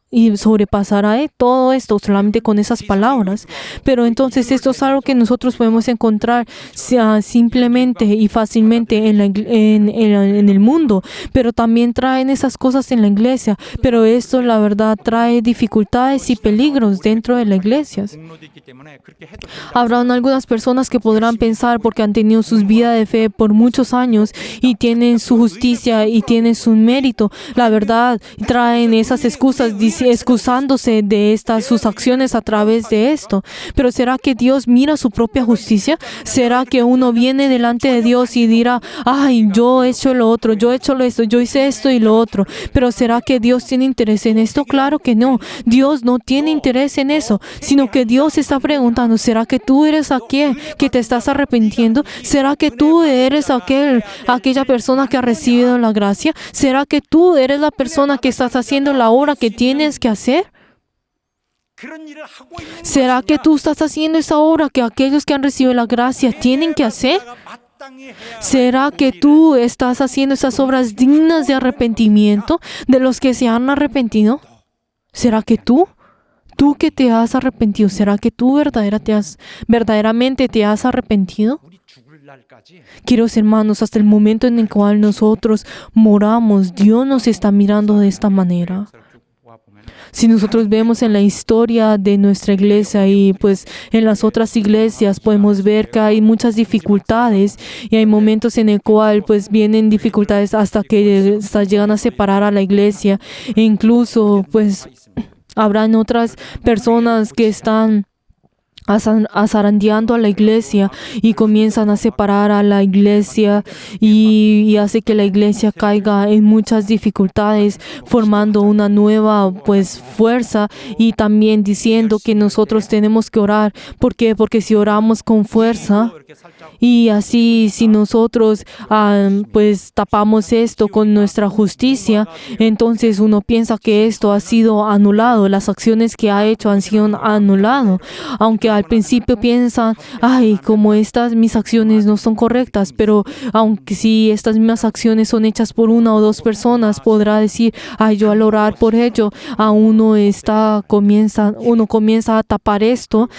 Y sobrepasará todo esto solamente con esas palabras. Pero entonces esto es algo que nosotros podemos encontrar simplemente y fácilmente en el mundo. Pero también traen esas cosas en la iglesia. Pero esto, la verdad, trae dificultades y peligros dentro de la iglesia. 공로도 있기 때문에 그렇게 해도 Habrán algunas personas que podrán pensar porque han tenido sus vidas de fe por muchos años y tienen su justicia y tienen su mérito. La verdad, traen esas excusas excusándose de sus acciones a través de esto. Pero ¿será que Dios mira su propia justicia? ¿Será que uno viene delante de Dios y dirá, ay, yo he hecho lo otro, yo he hecho esto, yo hice esto y lo otro? Pero ¿será que Dios tiene interés en esto? Claro que no. Dios no tiene interés en eso, sino que Dios está preguntando, ¿será que tú eres aquel que te estás arrepintiendo? ¿Será que tú eres aquella persona que ha recibido la gracia? ¿Será que tú eres la persona que estás haciendo la obra que tienes que hacer? 그런 일을 하고 있는 ¿Será que tú estás haciendo esa obra que aquellos que han recibido la gracia tienen que hacer? 마땅히 해야 ¿Será que tú estás haciendo esas obras dignas de arrepentimiento de los que se han arrepentido? ¿Será que tú que te has arrepentido, será que tú verdaderamente te has arrepentido? 우리 죽을 날까지 Queridos hermanos, hasta el momento en el cual nosotros moramos, Dios nos está mirando de esta manera. 쭉 보아보면 Si nosotros vemos en la historia de nuestra iglesia y pues en las otras iglesias podemos ver que hay muchas dificultades y hay momentos en el cual pues vienen dificultades hasta que llegan a separar a la iglesia e incluso pues habrán otras personas que están zarandeando a la iglesia y comienzan a separar a la iglesia y hace que la iglesia caiga en muchas dificultades, formando una nueva pues fuerza y también diciendo que nosotros tenemos que orar. ¿Por qué? Porque si oramos con fuerza y así si nosotros pues tapamos esto con nuestra justicia, entonces uno piensa que esto ha sido anulado, las acciones que ha hecho han sido anulado, aunque al principio piensan, ay, como mis acciones no son correctas, pero aunque si estas mismas acciones son hechas por una o dos personas, podrá decir, ay, yo al orar por ello, uno comienza a tapar esto,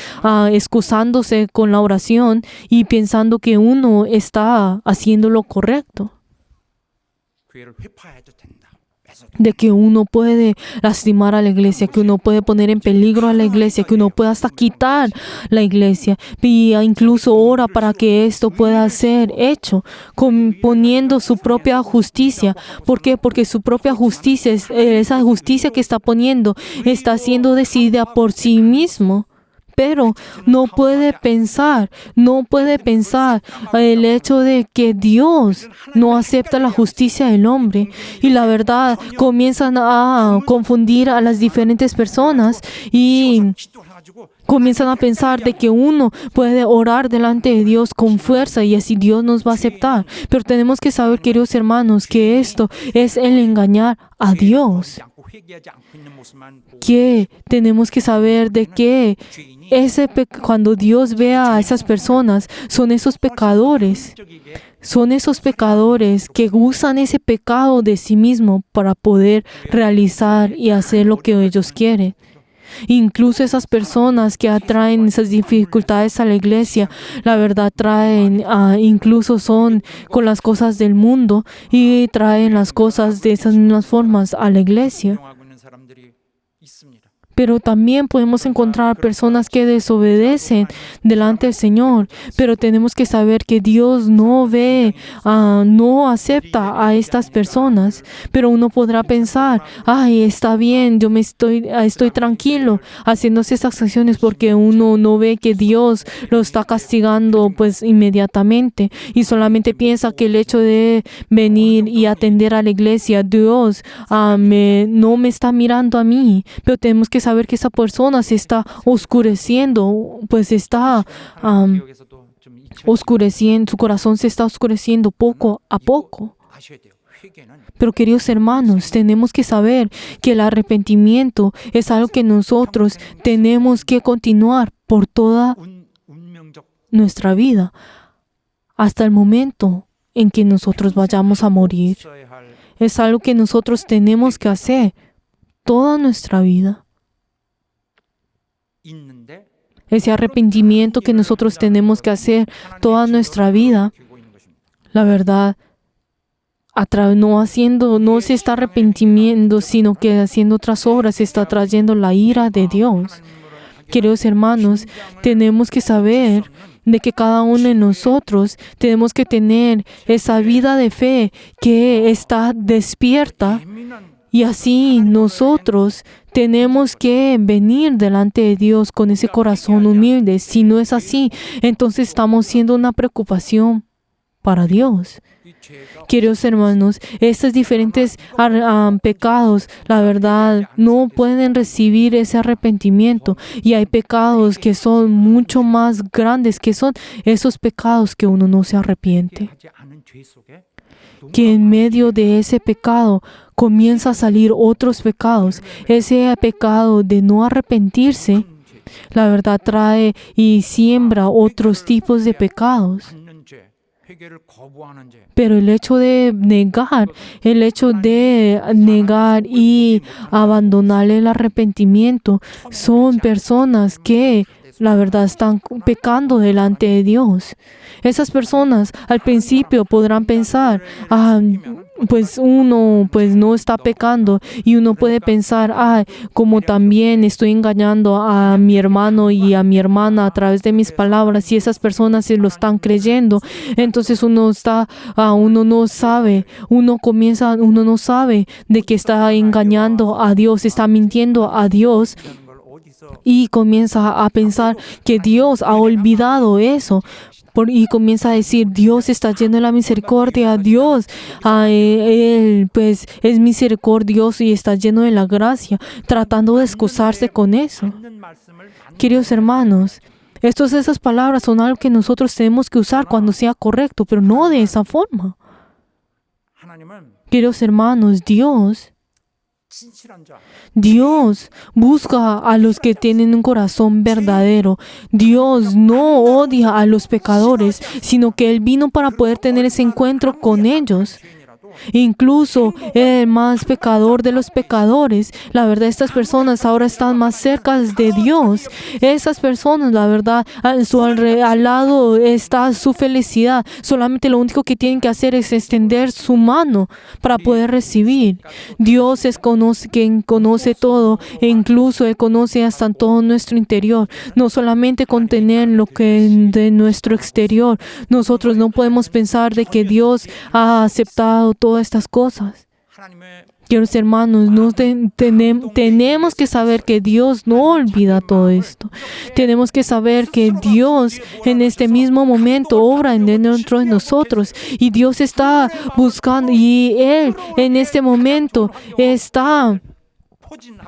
excusándose con la oración y pensando que uno está haciendo lo correcto, 교회를 회파해도 된다. de que uno puede lastimar a la iglesia, que uno puede poner en peligro a la iglesia, que uno puede hasta quitar la iglesia y incluso ora para que esto pueda ser hecho, poniendo su propia justicia. ¿Por qué? Porque su propia justicia, esa justicia que está poniendo, está siendo decidida por sí mismo. Pero no puede pensar el hecho de que Dios no acepta la justicia del hombre. Y la verdad, comienzan a confundir a las diferentes personas y comienzan a pensar de que uno puede orar delante de Dios con fuerza y así Dios nos va a aceptar. Pero tenemos que saber, queridos hermanos, que esto es el engañar a Dios. Que tenemos que saber de que cuando Dios vea a esas personas, son esos pecadores que usan ese pecado de sí mismo para poder realizar y hacer lo que ellos quieren. Incluso esas personas que atraen esas dificultades a la iglesia, la verdad incluso son con las cosas del mundo y traen las cosas de esas mismas formas a la iglesia. Pero también podemos encontrar personas que desobedecen delante del Señor. Pero tenemos que saber que Dios no no acepta a estas personas. Pero uno podrá pensar, ay, está bien, yo estoy tranquilo haciendo estas acciones porque uno no ve que Dios lo está castigando pues inmediatamente. Y solamente piensa que el hecho de venir y atender a la iglesia, Dios no me está mirando a mí. Pero tenemos que saber que esa persona se está oscureciendo, pues está oscureciendo, su corazón se está oscureciendo poco a poco. Pero queridos hermanos, tenemos que saber que el arrepentimiento es algo que nosotros tenemos que continuar por toda nuestra vida, hasta el momento en que nosotros vayamos a morir. Es algo que nosotros tenemos que hacer toda nuestra vida. Ese arrepentimiento que nosotros tenemos que hacer toda nuestra vida, la verdad, no se está arrepintiendo, sino que haciendo otras obras se está trayendo la ira de Dios. Queridos hermanos, tenemos que saber de que cada uno de nosotros tenemos que tener esa vida de fe que está despierta. Y así nosotros tenemos que venir delante de Dios con ese corazón humilde. Si no es así, entonces estamos siendo una preocupación para Dios. Queridos hermanos, estos diferentes pecados, la verdad, no pueden recibir ese arrepentimiento. Y hay pecados que son mucho más grandes, que son esos pecados que uno no se arrepiente. Que en medio de ese pecado comienza a salir otros pecados. Ese pecado de no arrepentirse, la verdad, trae y siembra otros tipos de pecados. Pero el hecho de negar y abandonar el arrepentimiento, son personas que la verdad están pecando delante de Dios. Esas personas al principio podrán pensar, pues uno pues no está pecando y uno puede pensar, como también estoy engañando a mi hermano y a mi hermana a través de mis palabras y esas personas se lo están creyendo, entonces uno no sabe de que está engañando a Dios, está mintiendo a Dios. Y comienza a pensar que Dios ha olvidado eso. Y comienza a decir, Dios está lleno de la misericordia, Dios Él pues es misericordioso y está lleno de la gracia, tratando de excusarse con eso. Queridos hermanos, esas palabras son algo que nosotros tenemos que usar cuando sea correcto, pero no de esa forma. Queridos hermanos, Dios busca a los que tienen un corazón verdadero. Dios no odia a los pecadores, sino que Él vino para poder tener ese encuentro con ellos. Incluso el más pecador de los pecadores, la verdad, estas personas ahora están más cerca de Dios. Esas personas, la verdad, al lado está su felicidad. Solamente lo único que tienen que hacer es extender su mano para poder recibir. Dios es quien conoce todo, e incluso Él conoce hasta todo nuestro interior. No solamente contener lo que de nuestro exterior. Nosotros no podemos pensar de que Dios ha aceptado todas estas cosas. Queridos hermanos, tenemos que saber que Dios no olvida todo esto. Tenemos que saber que Dios en este mismo momento obra dentro de nosotros y Dios está buscando y Él en este momento está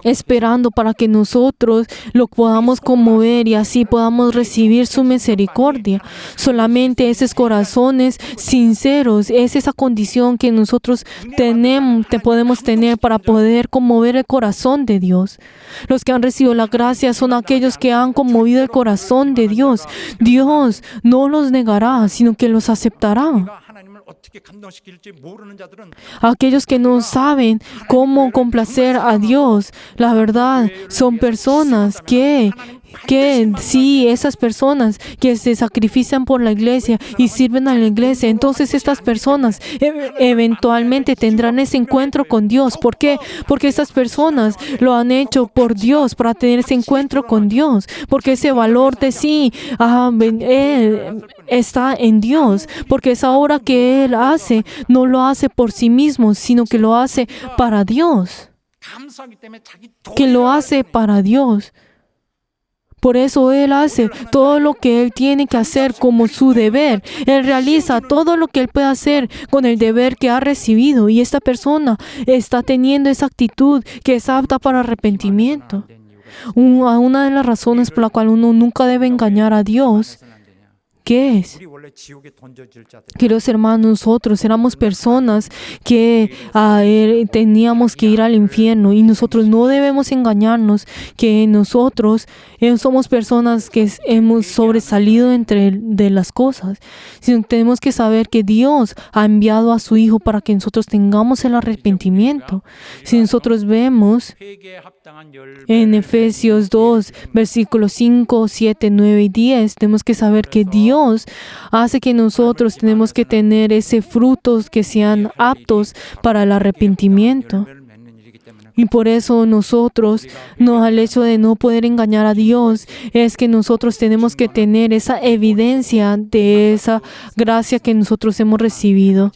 esperando para que nosotros lo podamos conmover y así podamos recibir su misericordia. Solamente esos corazones sinceros, es esa condición que nosotros podemos tener para poder conmover el corazón de Dios. Los que han recibido la gracia son aquellos que han conmovido el corazón de Dios. Dios no los negará, sino que los aceptará. Aquellos que no saben cómo complacer a Dios, la verdad, son personas que sí, esas personas que se sacrifican por la iglesia y sirven a la iglesia, entonces estas personas eventualmente tendrán ese encuentro con Dios. ¿Por qué? Porque estas personas lo han hecho por Dios, para tener ese encuentro con Dios, porque ese valor de sí está en Dios, porque esa obra que Él hace, no lo hace por sí mismo, sino que lo hace para Dios, que lo hace para Dios. Por eso Él hace todo lo que Él tiene que hacer como su deber. Él realiza todo lo que Él puede hacer con el deber que ha recibido. Y esta persona está teniendo esa actitud que es apta para arrepentimiento. Una de las razones por la cual uno nunca debe engañar a Dios, ¿qué es? Queridos hermanos, nosotros éramos personas que teníamos que ir al infierno y nosotros no debemos engañarnos que nosotros somos personas que hemos sobresalido de las cosas, sino tenemos que saber que Dios ha enviado a su Hijo para que nosotros tengamos el arrepentimiento. Si nosotros vemos en Efesios 2, versículos 5, 7, 9 y 10, tenemos que saber que Dios hace que nosotros tenemos que tener ese frutos que sean aptos para el arrepentimiento. Y por eso nosotros, al hecho de no poder engañar a Dios, es que nosotros tenemos que tener esa evidencia de esa gracia que nosotros hemos recibido.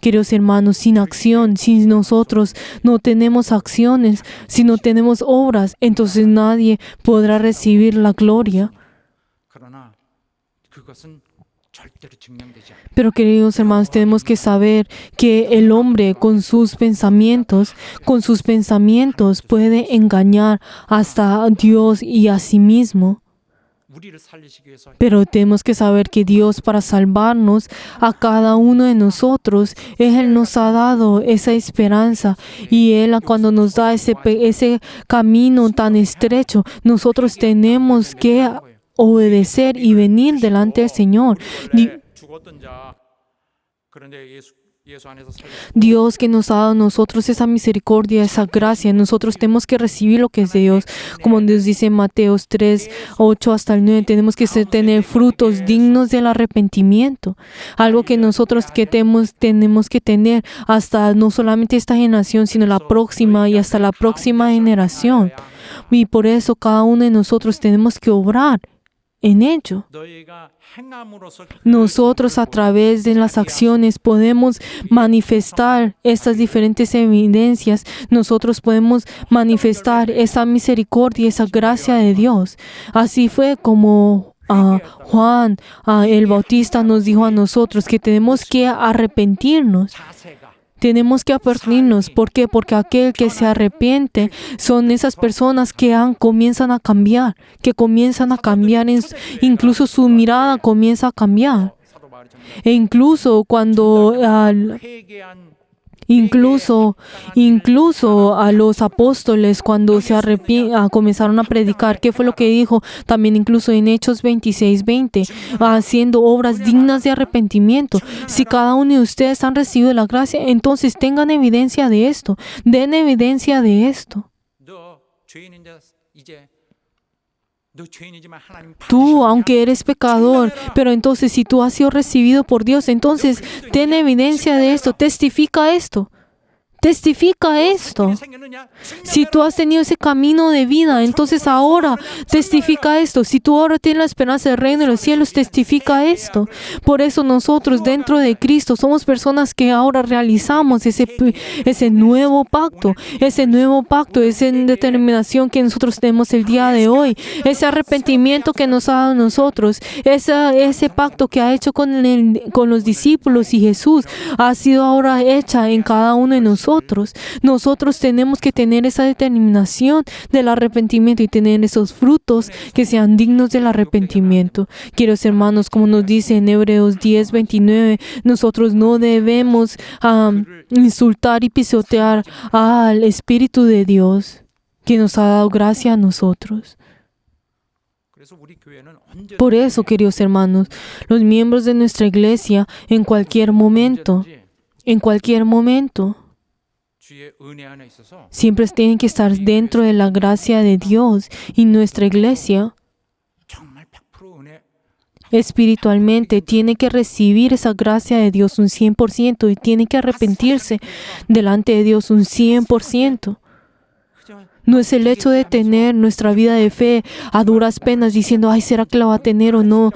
Queridos hermanos, sin acción, si nosotros no tenemos acciones, si no tenemos obras, entonces nadie podrá recibir la gloria. Pero queridos hermanos, tenemos que saber que el hombre con sus pensamientos puede engañar hasta a Dios y a sí mismo. Pero tenemos que saber que Dios, para salvarnos a cada uno de nosotros, Él nos ha dado esa esperanza y Él, cuando nos da ese camino tan estrecho, nosotros tenemos que obedecer y venir delante del Señor. 예수 안에서 살고 Dios que nos ha dado a nosotros esa misericordia, esa gracia, nosotros tenemos que recibir lo que es de Dios. Como Dios dice en Mateo 3, 8 hasta el 9, tenemos que tener frutos dignos del arrepentimiento. Algo que nosotros tenemos que tener hasta no solamente esta generación, sino la próxima y hasta la próxima generación. Y por eso cada uno de nosotros tenemos que obrar en ello. 너희가 행함으로써 Nosotros a través de las acciones podemos manifestar estas diferentes evidencias. Nosotros podemos manifestar esa misericordia, esa gracia de Dios. Así fue como Juan el Bautista nos dijo a nosotros que tenemos que arrepentirnos. 자세가 Tenemos que arrepentirnos. ¿Por qué? Porque aquel que se arrepiente son esas personas que comienzan a cambiar, incluso su mirada comienza a cambiar. 사도 바울이 정말 E incluso cuando 회개한 Incluso a los apóstoles cuando comenzaron a predicar, ¿qué fue lo que dijo? También incluso en Hechos 26:20, haciendo obras dignas de arrepentimiento. Si cada uno de ustedes han recibido la gracia, entonces tengan evidencia de esto, den evidencia de esto. 너 죄인인데 이제 너 죄인이지만 하나님 Tú, aunque eres pecador, pero entonces si tú has sido recibido por Dios, entonces ten evidencia de esto, testifica esto. Testifica esto. 생겼느냐? Si tú has tenido ese camino de vida, entonces ahora testifica esto. Si tú ahora tienes la esperanza del reino de los cielos, testifica esto. Por eso nosotros dentro de Cristo somos personas que ahora realizamos ese nuevo pacto. Esa determinación que nosotros tenemos el día de hoy. Ese arrepentimiento que nos ha dado a nosotros. Ese pacto que ha hecho con los discípulos y Jesús ha sido ahora hecha en cada uno de nosotros. Nosotros tenemos que tener esa determinación del arrepentimiento y tener esos frutos que sean dignos del arrepentimiento. Queridos hermanos, como nos dice en Hebreos 10:29, nosotros no debemos insultar y pisotear al Espíritu de Dios que nos ha dado gracia a nosotros. 그래서 우리 교회는 언제 Por eso, queridos hermanos, los miembros de nuestra iglesia en cualquier momento, 주의 은혜 안에 있어서 siempre tienen que estar dentro de la gracia de Dios, y nuestra iglesia 정말 100% 은혜 espiritualmente tiene que recibir esa gracia de Dios un 100% y tiene que arrepentirse delante de Dios un 100%. No es el hecho de tener nuestra vida de fe a duras penas diciendo, ay, ¿será que la va a tener o no?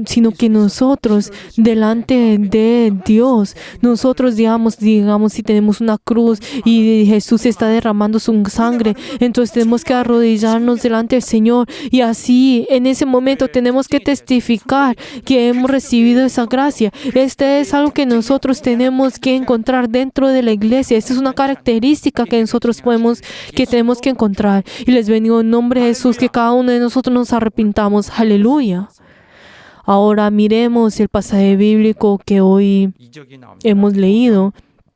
Sino que nosotros, delante de Dios, nosotros digamos, si tenemos una cruz y Jesús está derramando su sangre, entonces tenemos que arrodillarnos delante del Señor y así, en ese momento, tenemos que testificar que hemos recibido esa gracia. Este es algo que nosotros tenemos que encontrar dentro de la iglesia. Esta es una característica que nosotros tenemos que encontrar. Y les bendigo en nombre de Jesús, que cada uno de nosotros nos arrepintamos. Aleluya. Ahora miremos el pasaje bíblico que hoy 이적이 나옵니다. hemos leído.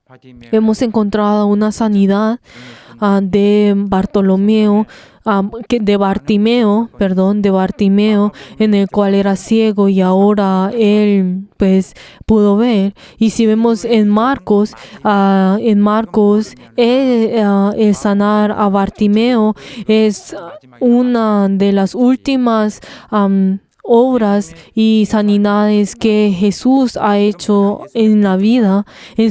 바디메오 Hemos encontrado una sanidad de Bartimeo, en el cual era ciego y ahora él pues pudo ver. Y si vemos en Marcos, el sanar a Bartimeo es una de las últimas obras y sanidades que Jesús ha hecho en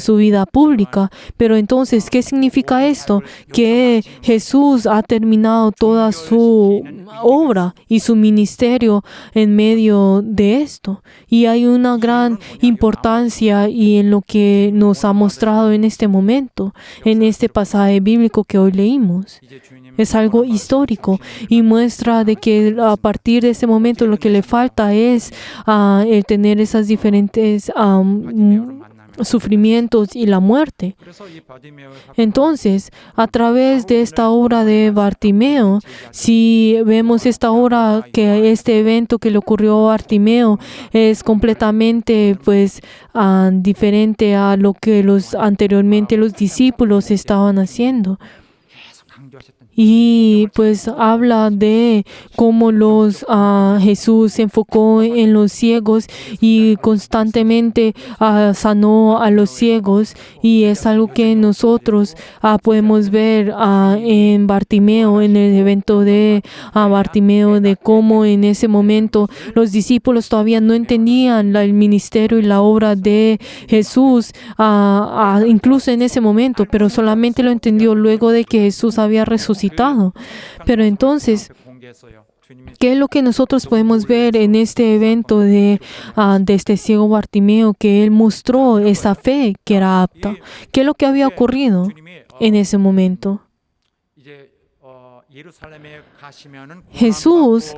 su vida pública. Pero entonces, ¿qué significa esto? Que Jesús ha terminado toda su obra y su ministerio en medio de esto. Y hay una gran importancia y en lo que nos ha mostrado en este momento, en este pasaje bíblico que hoy leímos. 이제 주님 Es algo histórico y muestra de que a partir de ese momento lo que le falta es el tener esas diferentes sufrimientos y la muerte. 그래서 이 바디메오의 Entonces, a través de esta obra de Bartimeo, si vemos esta obra, que este evento que le ocurrió a Bartimeo es completamente diferente a lo que anteriormente los discípulos estaban haciendo. 계속 강조하셨던 Y pues habla de cómo Jesús se enfocó en los ciegos y constantemente sanó a los ciegos, y es algo que nosotros podemos ver en Bartimeo, en el evento de Bartimeo, de cómo en ese momento los discípulos todavía no entendían el ministerio y la obra de Jesús, incluso en ese momento, pero solamente lo entendió luego de que Jesús había resucitado. Pero entonces, ¿qué es lo que nosotros podemos ver en este evento de este ciego Bartimeo? Que él mostró esa fe que era apta. ¿Qué es lo que había ocurrido en ese momento? Jesús,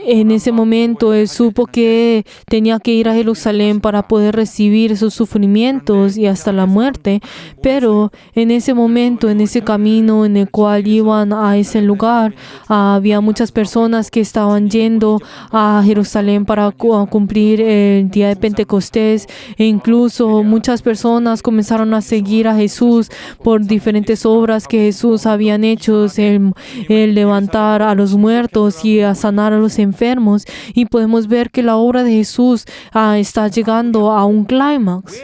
en ese momento, él supo que tenía que ir a Jerusalén para poder recibir sus sufrimientos y hasta la muerte, pero en ese momento, en ese camino en el cual iban a ese lugar, había muchas personas que estaban yendo a Jerusalén para cumplir el día de Pentecostés, e incluso muchas personas comenzaron a seguir a Jesús por diferentes obras que Jesús había hecho, el levantar a los muertos y a sanar a los enfermos, y podemos ver que la obra de Jesús está llegando a un clímax.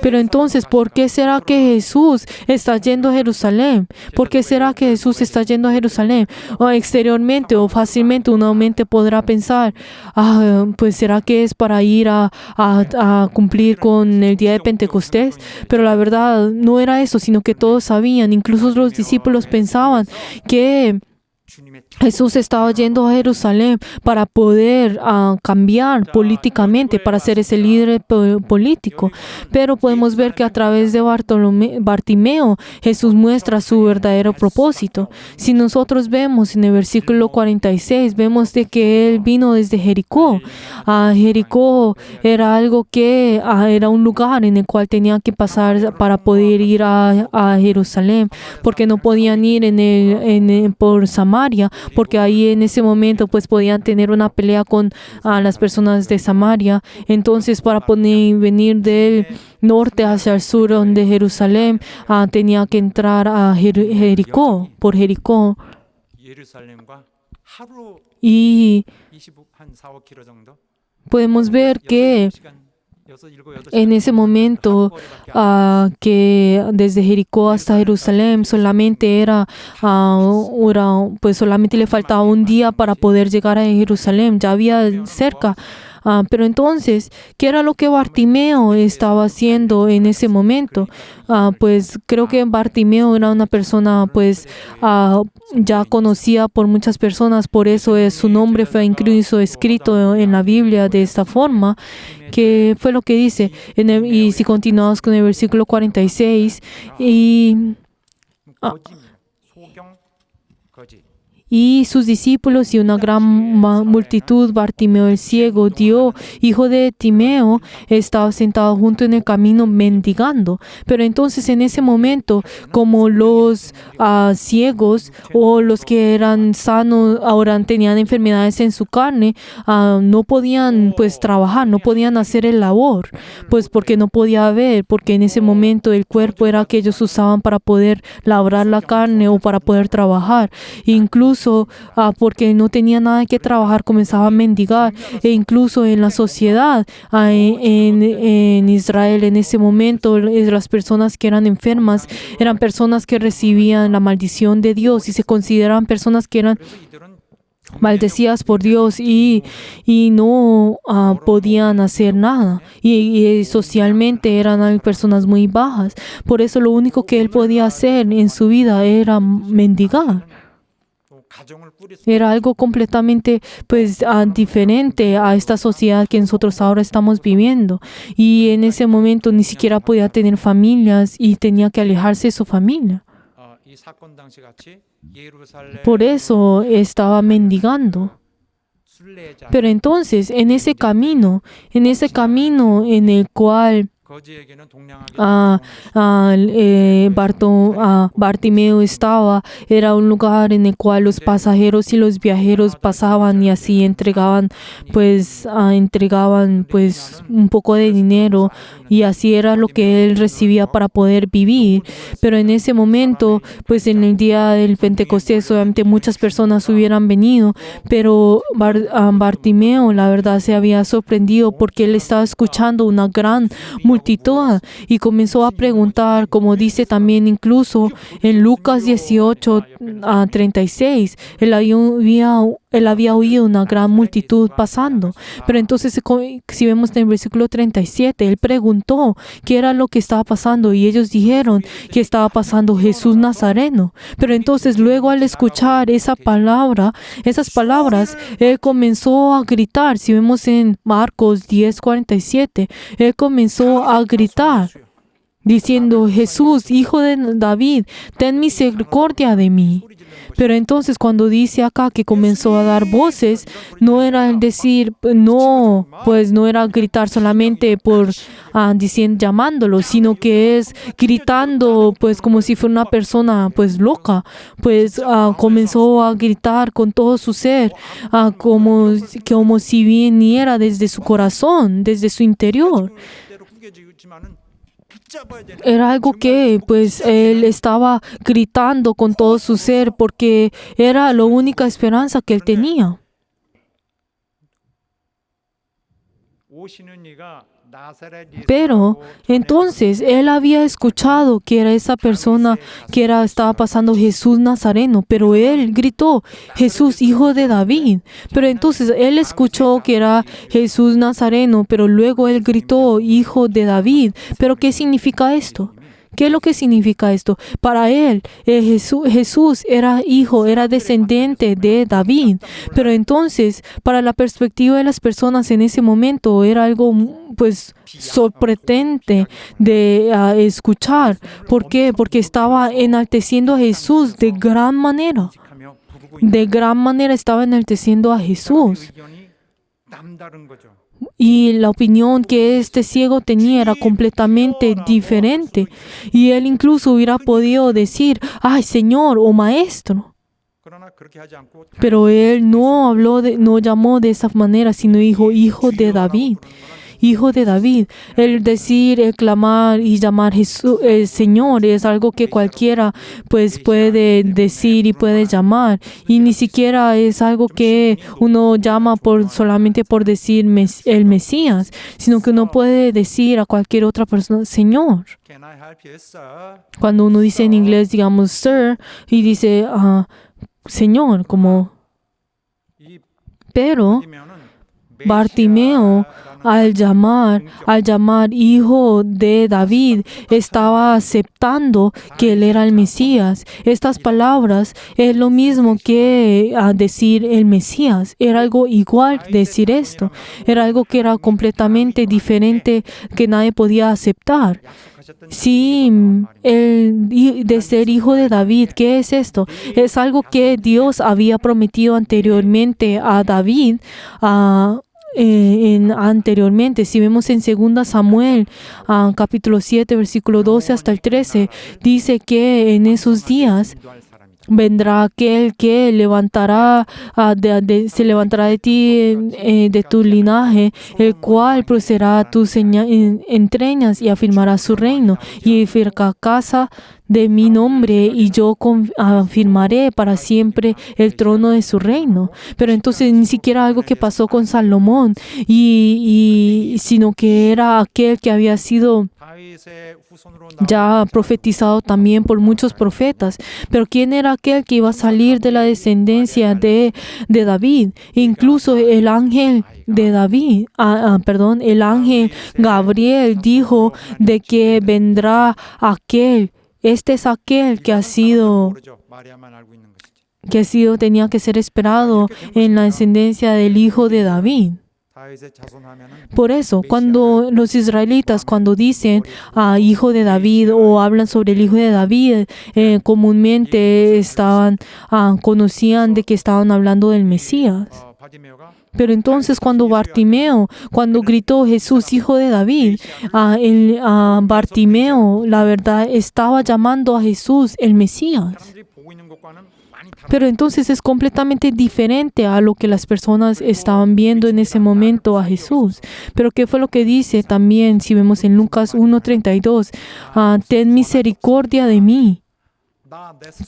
Pero entonces, ¿por qué será que Jesús está yendo a Jerusalén? ¿Por qué será que Jesús está yendo a Jerusalén? O exteriormente o fácilmente una mente podrá pensar, pues será que es para ir a cumplir con el día de Pentecostés. Pero la verdad no era eso, sino que todos sabían, incluso los discípulos pensaban que Jesús estaba yendo a Jerusalén para poder cambiar políticamente, para ser ese líder político. Pero podemos ver que a través de Bartimeo, Jesús muestra su verdadero propósito. Si nosotros vemos en el versículo 46, vemos de que él vino desde Jericó. Jericó era algo que era un lugar en el cual tenían que pasar para poder ir a Jerusalén, porque no podían ir por Samaria, porque ahí en ese momento pues podían tener una pelea con las personas de Samaria. Entonces, para poder venir del norte hacia el sur de Jerusalén, tenía que entrar a Jericó, por Jericó. Y podemos ver que en ese momento que desde Jericó hasta Jerusalén solamente pues solamente le faltaba un día para poder llegar a Jerusalén, ya había cerca. Pero entonces, ¿qué era lo que Bartimeo estaba haciendo en ese momento? Pues creo que Bartimeo era una persona pues ya conocida por muchas personas, por eso su nombre fue incluso escrito en la Biblia de esta forma, que fue lo que dice. Y si continuamos con el versículo 46, y sus discípulos y una gran multitud, Bartimeo el ciego, hijo de Timeo, estaba sentado junto en el camino mendigando. Pero entonces en ese momento, como los ciegos o los que eran sanos ahora tenían enfermedades en su carne, no podían pues trabajar, no podían hacer el labor, pues porque no podía ver, porque en ese momento el cuerpo era que ellos usaban para poder labrar la carne o para poder trabajar. Incluso porque no tenía nada que trabajar, comenzaba a mendigar. E incluso en la sociedad en Israel en ese momento, las personas que eran enfermas eran personas que recibían la maldición de Dios y se consideraban personas que eran maldecidas por Dios y no podían hacer nada, y socialmente eran personas muy bajas. Por eso lo único que él podía hacer en su vida era mendigar. Era algo completamente pues diferente a esta sociedad que nosotros ahora estamos viviendo, y en ese momento ni siquiera podía tener familias y tenía que alejarse de su familia. Por eso estaba mendigando. Pero entonces en ese camino en el cual 거지에게는 동량하게 Bartimeo estaba, era un lugar en el cual los pasajeros y los viajeros pasaban y así entregaban un poco de dinero y así era lo que él recibía para poder vivir. Pero en ese momento, pues en el día del Pentecostés, obviamente muchas personas hubieran venido, pero Bartimeo, la verdad, se había sorprendido porque él estaba escuchando una gran multitud y comenzó a preguntar, como dice también incluso en Lucas 18:36, él había oído una gran multitud pasando. Pero entonces, si vemos en el versículo 37, él preguntó qué era lo que estaba pasando y ellos dijeron que estaba pasando Jesús Nazareno. Pero entonces luego al escuchar esas palabras, él comenzó a gritar. Si vemos en Marcos 10:47, él comenzó a gritar diciendo: Jesús, hijo de David, ten misericordia de mí. Pero entonces cuando dice acá que comenzó a dar voces, no era el decir, no era gritar solamente por diciendo, llamándolo, sino que es gritando como si fuera una persona loca. Comenzó a gritar con todo su ser, como si viniera desde su corazón, desde su interior. Era algo que él estaba gritando con todo su ser porque era la única esperanza que él tenía. Pero entonces él había escuchado que era esa persona estaba pasando Jesús Nazareno, pero él gritó: Jesús, hijo de David. Pero entonces él escuchó que era Jesús Nazareno, pero luego él gritó: hijo de David. ¿Pero qué significa esto? ¿Qué es lo que significa esto? Para él, Jesús era hijo, era descendiente de David. Pero entonces, para la perspectiva de las personas en ese momento, era algo sorprendente de escuchar. ¿Por qué? Porque estaba enalteciendo a Jesús de gran manera. De gran manera estaba enalteciendo a Jesús. Y la opinión que este ciego tenía era completamente diferente. Y él incluso hubiera podido decir: ¡ay, Señor o Maestro! Pero él no llamó de esa manera, sino dijo: Hijo de David. Hijo de David. El decir, el clamar y llamar Jesús, Señor, es algo que cualquiera puede decir y puede llamar. Y ni siquiera es algo que uno llama solamente por decir el Mesías, sino que uno puede decir a cualquier otra persona: Señor. Cuando uno dice en inglés, digamos, Sir, y dice Señor, como. Pero Bartimeo, al llamar hijo de David, estaba aceptando que él era el Mesías. Estas palabras es lo mismo que decir el Mesías. Era algo igual decir esto. Era algo que era completamente diferente, que nadie podía aceptar. Sí, de ser hijo de David, ¿qué es esto? Es algo que Dios había prometido anteriormente a David, anteriormente. Si vemos en 2 Samuel, capítulo 7, versículo 12 hasta el 13, dice que en esos días vendrá aquel que se levantará de ti, de tu linaje, el cual procederá tus entrañas y afirmará su reino y edificará casa de mi nombre, y yo afirmaré para siempre el trono de su reino. Pero entonces ni siquiera algo que pasó con Salomón, sino que era aquel que había sido ya profetizado también por muchos profetas. Pero ¿quién era aquel que iba a salir de la descendencia de David? Incluso el ángel de David, el ángel Gabriel dijo de que vendrá aquel. Este es aquel que tenía que ser esperado en la descendencia del hijo de David. Por eso, cuando los israelitas, cuando dicen hijo de David o hablan sobre el hijo de David, comúnmente conocían de que estaban hablando del Mesías. Pero entonces cuando Bartimeo, cuando gritó Jesús, hijo de David, Bartimeo, la verdad, estaba llamando a Jesús el Mesías. 사람들이 보고 있는 것과는 많이 다르다. Pero entonces es completamente diferente a lo que las personas estaban viendo en ese momento a Jesús. Pero ¿qué fue lo que dice también? Si vemos en Lucas 1:32, ten misericordia de mí.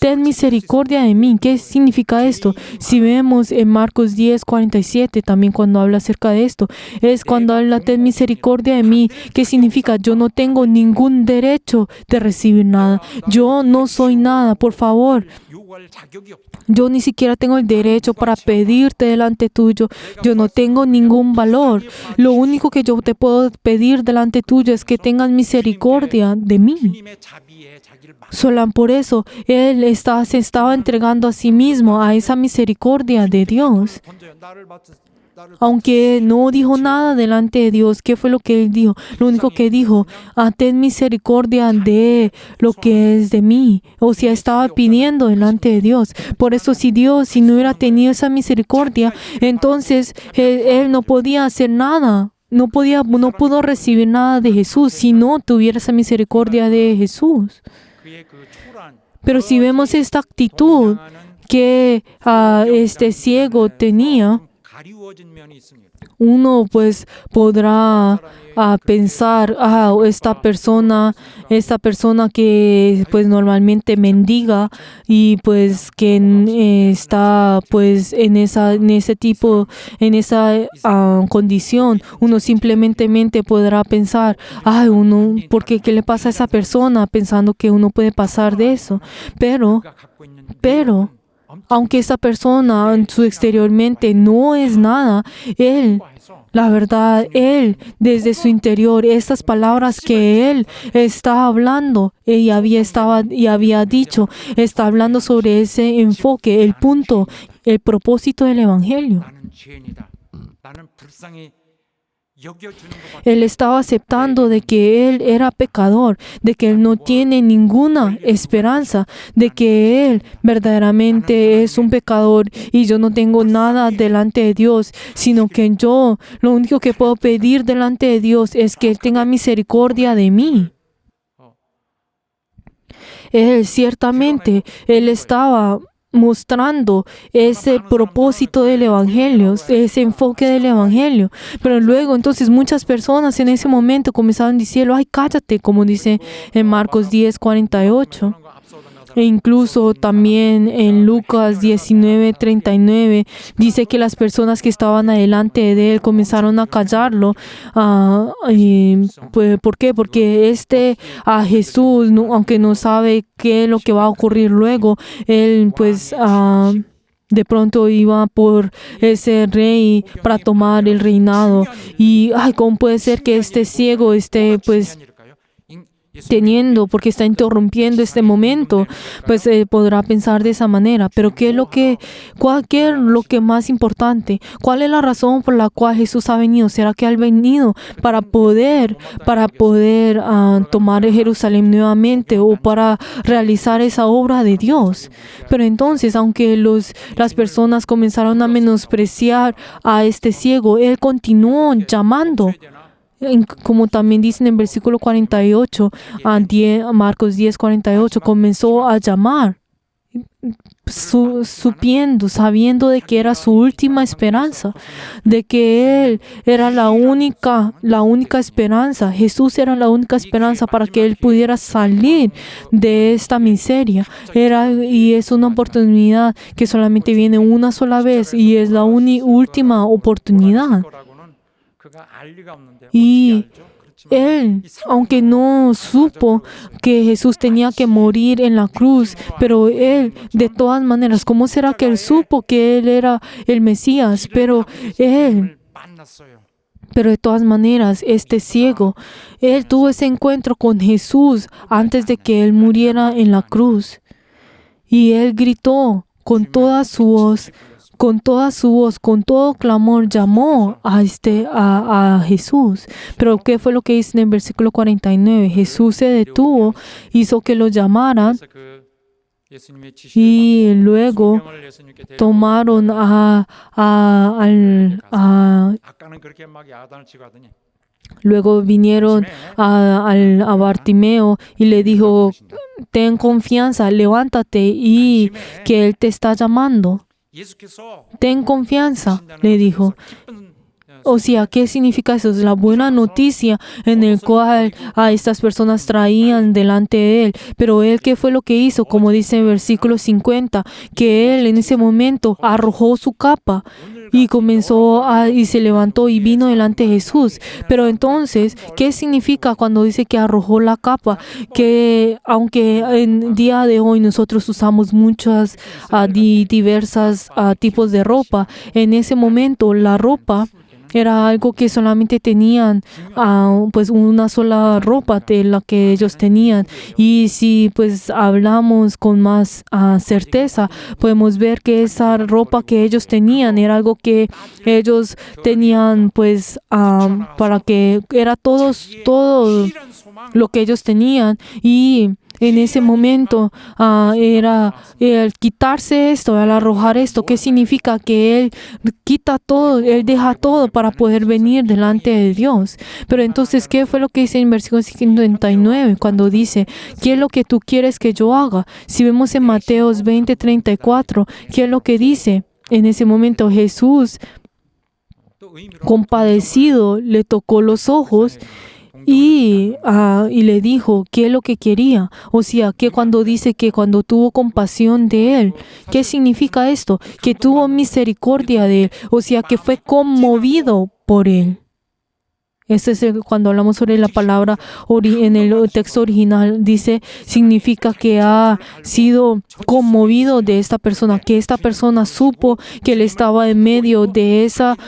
Ten misericordia de mí. ¿Qué significa esto? Si vemos en Marcos 10:47, también cuando habla acerca de esto, es cuando habla ten misericordia de mí. ¿Qué significa? Yo no tengo ningún derecho de recibir nada. Yo no soy nada, por favor. 요구할 자격이 없다. Yo ni siquiera tengo el derecho para pedirte delante tuyo. Yo no tengo ningún valor. Lo único que yo te puedo pedir delante tuyo es que tengas misericordia de mí. 주님의 자비에 자기를 막 Solo por eso Él se estaba entregando a sí mismo a esa misericordia de Dios. 던져요. 나를 Aunque no dijo nada delante de Dios, ¿qué fue lo que Él dijo? Lo único que dijo, ten misericordia de lo que es de mí. O sea, estaba pidiendo delante de Dios. Por eso si no hubiera tenido esa misericordia, entonces Él no podía hacer nada. No pudo recibir nada de Jesús si no tuviera esa misericordia de Jesús. 그의 그 초라한 Pero si vemos esta actitud que este ciego tenía, 가리워진 면이 있습니다. uno pues podrá pensar, esta persona que pues normalmente mendiga y pues que está pues en esa condición, uno simplemente podrá pensar, ¿por qué le pasa a esa persona? Pensando que uno puede pasar de eso. Pero 그가 갖고 있는 aunque esa persona exteriormente no es nada, la verdad, él, desde su interior, estas palabras que él está hablando, había dicho, está hablando sobre ese enfoque, el punto, el propósito del Evangelio. 나는 죄인이다. 나는 불쌍히 여겨주는 것 같아. Él estaba aceptando de que él era pecador, de que él no tiene ninguna esperanza, de que él verdaderamente es un pecador y yo no tengo nada delante de Dios, sino que yo lo único que puedo pedir delante de Dios es que Él tenga misericordia de mí. Ciertamente, él estaba mostrando ese propósito del Evangelio, ese enfoque del Evangelio. Pero luego, entonces, muchas personas en ese momento comenzaron diciendo, cállate, como dice en Marcos 10:48. E incluso también en Lucas 19:39 dice que las personas que estaban adelante de él comenzaron a callarlo. ¿Por qué? Porque Jesús, aunque no sabe qué es lo que va a ocurrir luego, él pues de pronto iba por ese rey para tomar el reinado. Y ¿cómo puede ser que este ciego esté pues porque está interrumpiendo este momento? Pues podrá pensar de esa manera. Pero ¿qué es lo que más importante? ¿Cuál es la razón por la cual Jesús ha venido? ¿Será que ha venido para poder tomar Jerusalén nuevamente o para realizar esa obra de Dios? Pero entonces, aunque las personas comenzaron a menospreciar a este ciego, él continuó llamando. Como también dicen en versículo 48, Marcos 10:48, comenzó a llamar, sabiendo de que era su última esperanza, de que Él era la única esperanza. Jesús era la única esperanza para que Él pudiera salir de esta miseria. Y es una oportunidad que solamente viene una sola vez y es la última oportunidad. Y él, aunque no supo que Jesús tenía que morir en la cruz, pero él, de todas maneras, ¿cómo será que él supo que él era el Mesías? Pero de todas maneras, este ciego, él tuvo ese encuentro con Jesús antes de que él muriera en la cruz. Y él gritó con toda su voz, con todo clamor, llamó a Jesús. Pero ¿qué fue lo que dice en el versículo 49? Jesús se detuvo, hizo que lo llamaran. y luego tomaron luego vinieron a Bartimeo y le dijo, ten confianza, levántate y que Él te está llamando. Ten confianza, le dijo. O sea, ¿qué significa eso? Es la buena noticia en el cual a estas personas traían delante de Él. Pero Él, ¿qué fue lo que hizo? Como dice en el versículo 50, que Él en ese momento arrojó su capa y y se levantó y vino delante de Jesús. Pero entonces, ¿qué significa cuando dice que arrojó la capa? Que aunque en día de hoy nosotros usamos muchas diversas tipos de ropa, en ese momento la ropa era algo que solamente tenían pues una sola ropa de la que ellos tenían. Y si pues hablamos con más certeza, podemos ver que esa ropa que ellos tenían era algo que ellos tenían pues para que era todo lo que ellos tenían. Y en ese momento era el quitarse esto, al arrojar esto. ¿Qué significa? Que Él quita todo, Él deja todo para poder venir delante de Dios. Pero entonces, ¿qué fue lo que dice en versículo 59? Cuando dice, ¿qué es lo que tú quieres que yo haga? Si vemos en Mateos 20:34, ¿qué es lo que dice? En ese momento Jesús, compadecido, le tocó los ojos y le dijo qué es lo que quería. O sea, que cuando dice que cuando tuvo compasión de él, ¿qué significa esto? Que tuvo misericordia de él. O sea, que fue conmovido por él. Este es cuando hablamos sobre la palabra en el texto original, dice, significa que ha sido conmovido de esta persona, que esta persona supo que él estaba en medio de esa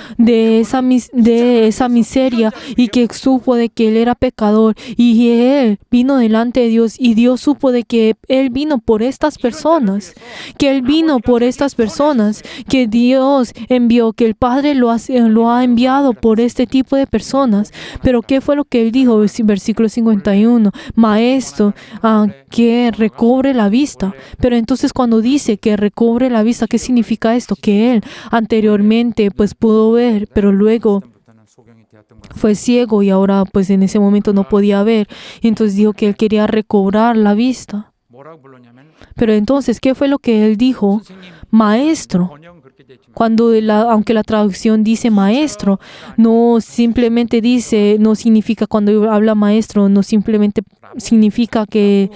miseria y que supo de que él era pecador y él vino delante de Dios y Dios supo de que él vino por estas personas, que Dios envió, que el Padre lo ha enviado por este tipo de personas. Pero ¿qué fue lo que él dijo? Versículo 51, Maestro, que recobre la vista. Pero entonces cuando dice que recobre la vista, ¿qué significa esto? Que él anteriormente pues pudo ver, pero luego fue ciego y ahora pues en ese momento no podía ver. Y entonces dijo que él quería recobrar la vista. Pero entonces, ¿qué fue lo que él dijo? Maestro. Aunque la traducción dice maestro, no significa cuando habla maestro, no simplemente significa que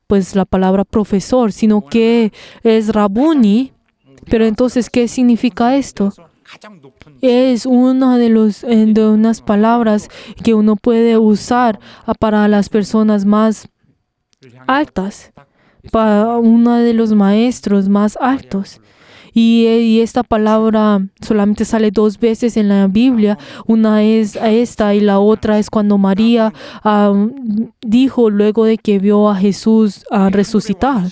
pues la palabra profesor, sino que es rabuni. Pero entonces, ¿qué significa esto? Es una de unas palabras que uno puede usar para las personas más altas, para uno de los maestros más altos. Y esta palabra solamente sale 2 veces en la Biblia. Una es esta y la otra es cuando dijo luego de que vio a Jesús resucitado.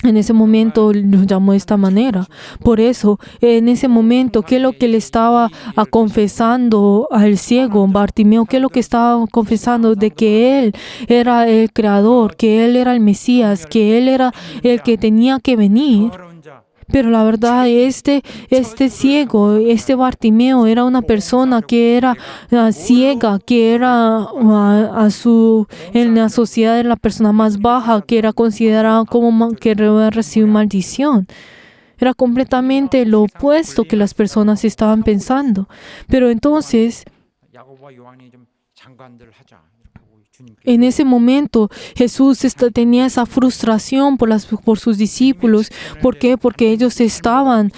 En ese momento lo llamó de esta manera. Por eso, en ese momento, ¿qué es lo que le estaba confesando al ciego Bartimeo? ¿Qué es lo que estaba confesando? De que él era el creador, que él era el Mesías, que él era el que tenía que venir. Pero la verdad, este ciego, este Bartimeo, era una persona que era ciega, que era en la sociedad de la persona más baja, que era considerada como que recibió maldición. Era completamente lo opuesto que las personas estaban pensando. Pero entonces, en ese momento, Jesús tenía esa frustración por sus discípulos. ¿Por qué? Porque ellos estaban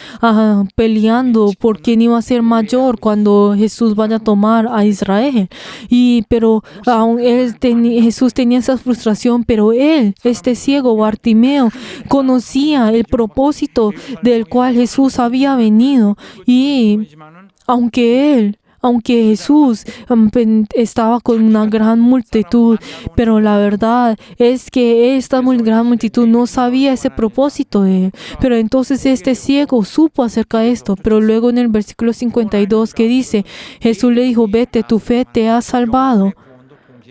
peleando por quién iba a ser mayor cuando Jesús vaya a tomar a Israel. Pero Jesús tenía esa frustración, pero este ciego Bartimeo, conocía el propósito del cual Jesús había venido. Y aunque Jesús estaba con una gran multitud, pero la verdad es que esta gran multitud no sabía ese propósito de él. Pero entonces este ciego supo acerca de esto. Pero luego en el versículo 52 que dice, Jesús le dijo, vete, tu fe te ha salvado.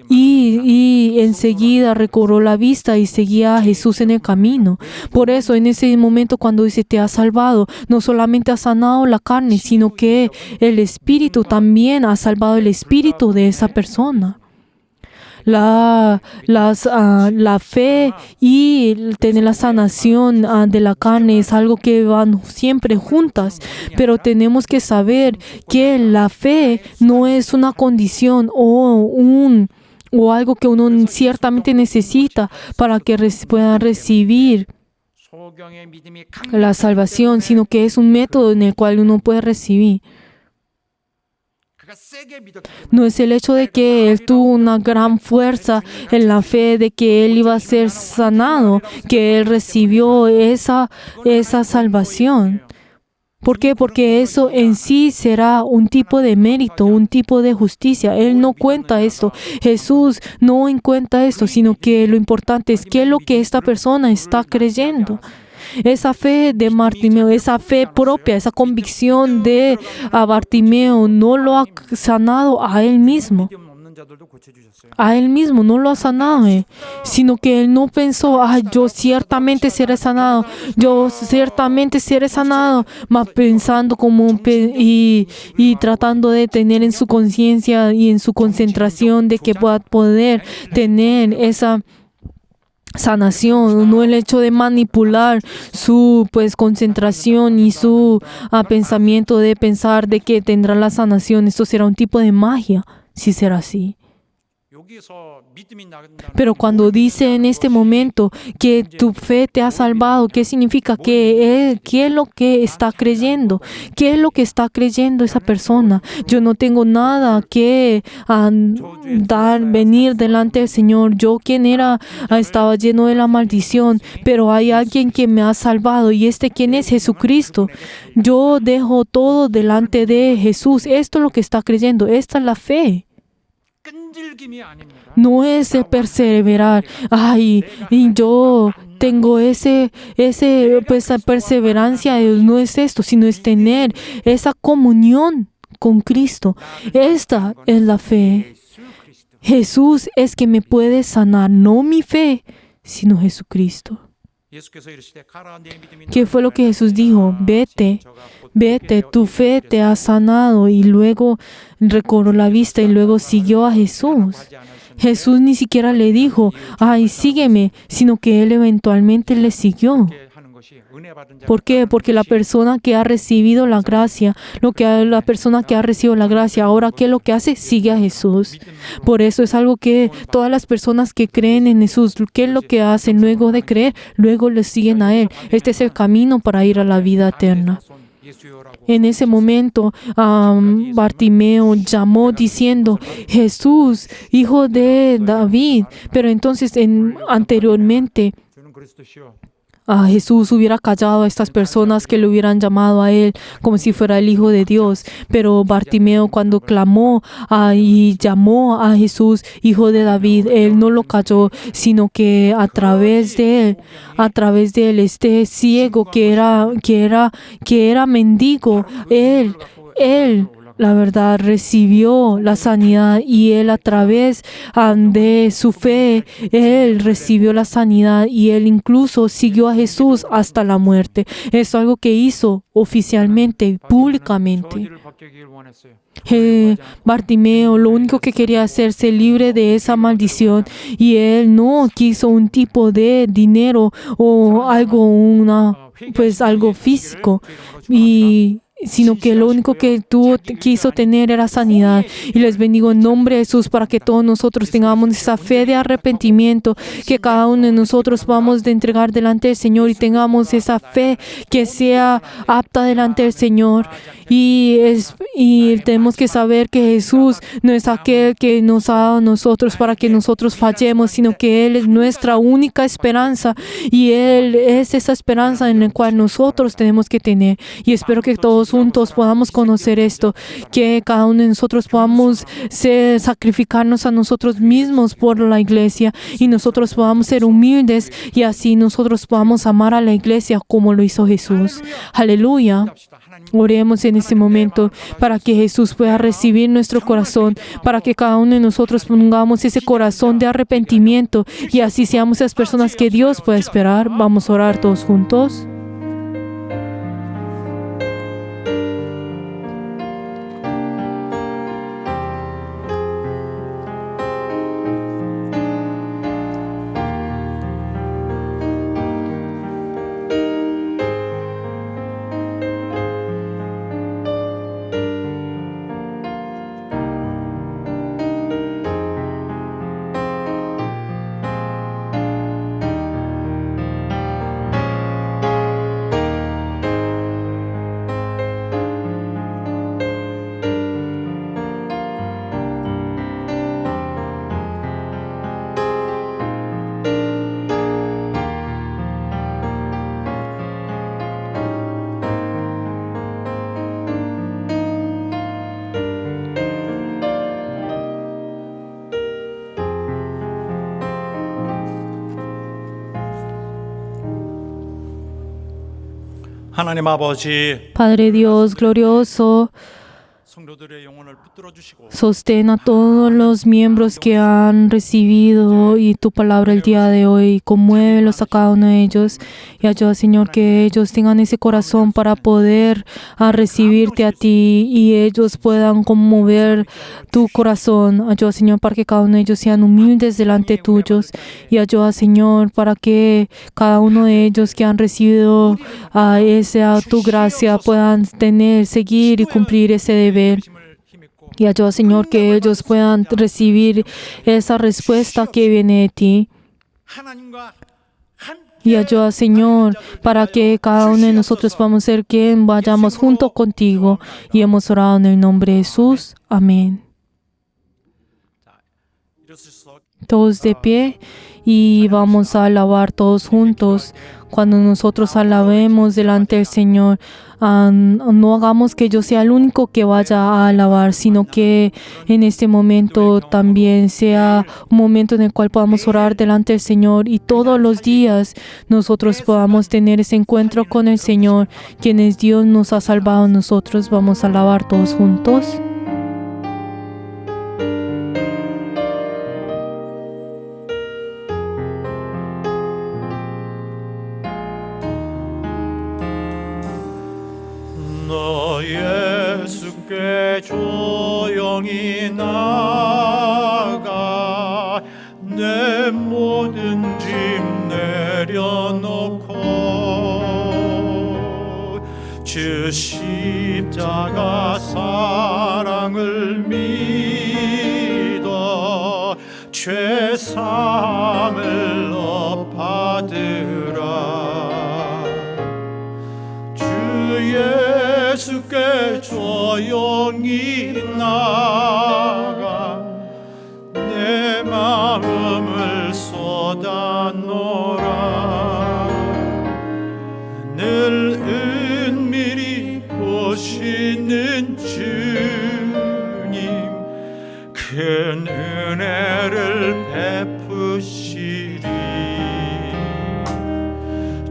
y enseguida recobró la vista y seguía a Jesús en el camino. Por eso, en ese momento, cuando dice te ha salvado, no solamente ha sanado la carne, sino que el Espíritu también ha salvado el espíritu de esa persona. La fe y tener la sanación de la carne es algo que van siempre juntas, pero tenemos que saber que la fe no es una condición o algo que uno ciertamente necesita para que pueda recibir la salvación, sino que es un método en el cual uno puede recibir. No es el hecho de que él tuvo una gran fuerza en la fe de que él iba a ser sanado, que él recibió esa salvación. ¿Por qué? Porque eso en sí será un tipo de mérito, un tipo de justicia. Él no cuenta esto. Jesús no cuenta esto, sino que lo importante es qué es lo que esta persona está creyendo. Esa fe de Bartimeo, esa fe propia, esa convicción de Bartimeo no lo ha sanado a él mismo. A él mismo no lo ha sanado, sino que él no pensó, yo ciertamente seré sanado, más pensando y tratando de tener en su conciencia y en su concentración de que pueda poder tener esa sanación, no el hecho de manipular su concentración y su pensamiento de pensar de que tendrá la sanación. Esto será un tipo de magia, si será así. Pero cuando dice en este momento que tu fe te ha salvado, ¿qué significa? ¿Qué es lo que está creyendo? ¿Qué es lo que está creyendo esa persona? Yo no tengo nada que venir delante del Señor. Yo quien estaba lleno de la maldición, pero hay alguien que me ha salvado. ¿Y quién es? Jesucristo. Yo dejo todo delante de Jesús. Esto es lo que está creyendo. Esta es la fe. No es el perseverar. Y yo tengo esa perseverancia. No es esto, sino es tener esa comunión con Cristo. Esta es la fe. Jesús es que me puede sanar, no mi fe, sino Jesucristo. ¿Qué fue lo que Jesús dijo? Vete, tu fe te ha sanado. Y luego recobró la vista y luego siguió a Jesús. Jesús ni siquiera le dijo, sígueme, sino que él eventualmente le siguió. ¿Por qué? Porque la persona que ha recibido la gracia, ahora ¿qué es lo que hace? Sigue a Jesús. Por eso es algo que todas las personas que creen en Jesús, ¿qué es lo que hacen luego de creer? Luego le siguen a Él. Este es el camino para ir a la vida eterna. En ese momento, Bartimeo llamó diciendo, Jesús, hijo de David. Pero entonces, anteriormente, Jesús hubiera callado a estas personas que le hubieran llamado a él como si fuera el Hijo de Dios. Pero Bartimeo, cuando clamó y llamó a Jesús, Hijo de David, él no lo calló, sino que a través de él, este ciego que era mendigo, él la verdad recibió la sanidad, y él a través de su fe, él recibió la sanidad, y él incluso siguió a Jesús hasta la muerte. Es algo que hizo oficialmente, públicamente. Bartimeo lo único que quería hacerse libre de esa maldición, y él no quiso un tipo de dinero o algo físico, sino que lo único que quiso tener era sanidad. Y les bendigo en nombre de Jesús para que todos nosotros tengamos esa fe de arrepentimiento, que cada uno de nosotros vamos a entregar delante del Señor, y tengamos esa fe que sea apta delante del Señor. Y tenemos que saber que Jesús no es aquel que nos ha dado a nosotros para que nosotros fallemos, sino que Él es nuestra única esperanza, y Él es esa esperanza en la cual nosotros tenemos que tener. Y espero que todos juntos podamos conocer esto, que cada uno de nosotros podamos sacrificarnos a nosotros mismos por la iglesia, y nosotros podamos ser humildes, y así nosotros podamos amar a la iglesia como lo hizo Jesús. Aleluya. Oremos en este momento para que Jesús pueda recibir nuestro corazón, para que cada uno de nosotros pongamos ese corazón de arrepentimiento y así seamos las personas que Dios puede esperar. Vamos a orar todos juntos. 하나님 아버지, Padre Dios glorioso, 성도들의 영혼을 붙들어 주시고 sostén a todos los miembros que han recibido y tu palabra el día de hoy. Conmuévelos a cada uno de ellos y ayuda, Señor, que ellos tengan ese corazón para poder recibirte a ti y ellos puedan conmover tu corazón. Ayuda, Señor, para que cada uno de ellos sean humildes delante tuyos y ayuda, Señor, para que cada uno de ellos que han recibido esa tu gracia puedan seguir y cumplir ese deber. Y ayuda, Señor, que ellos puedan recibir esa respuesta que viene de ti. 하나님과 Y ayuda, Señor, para que cada uno de nosotros podamos ser quien vayamos junto contigo. Y hemos orado en el nombre de Jesús. Amén. 일어서서 Todos de pie y vamos a alabar todos juntos. Cuando nosotros alabemos delante del Señor, no hagamos que yo sea el único que vaya a alabar, sino que en este momento también sea un momento en el cual podamos orar delante del Señor y todos los días nosotros podamos tener ese encuentro con el Señor, quien es Dios, nos ha salvado a nosotros. Vamos a alabar todos juntos. 너 예수께 조용히 나가 내 모든 짐 내려놓고 주 십자가 사랑을 믿어 죄사함을 받으라. 예수께 조용히 나가 내 마음을 쏟아놓으라. 늘 은밀히 보시는 주님 큰 은혜를 베푸시리.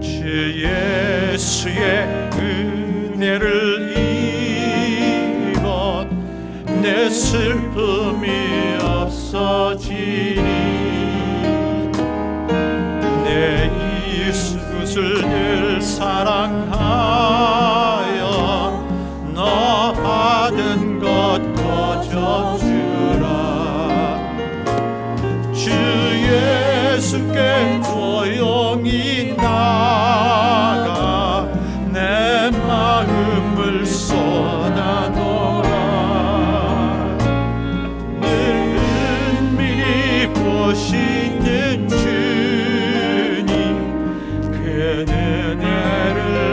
주 예수의 은혜를 입어 내 슬픔이 없어지니 내 이웃을 늘 사랑하여 너 받은 것 거저주라. 주 예수께 조용히 나가 내 마음을 쏟아놓으라. 늘 은밀히 보시는 주님 그 은혜를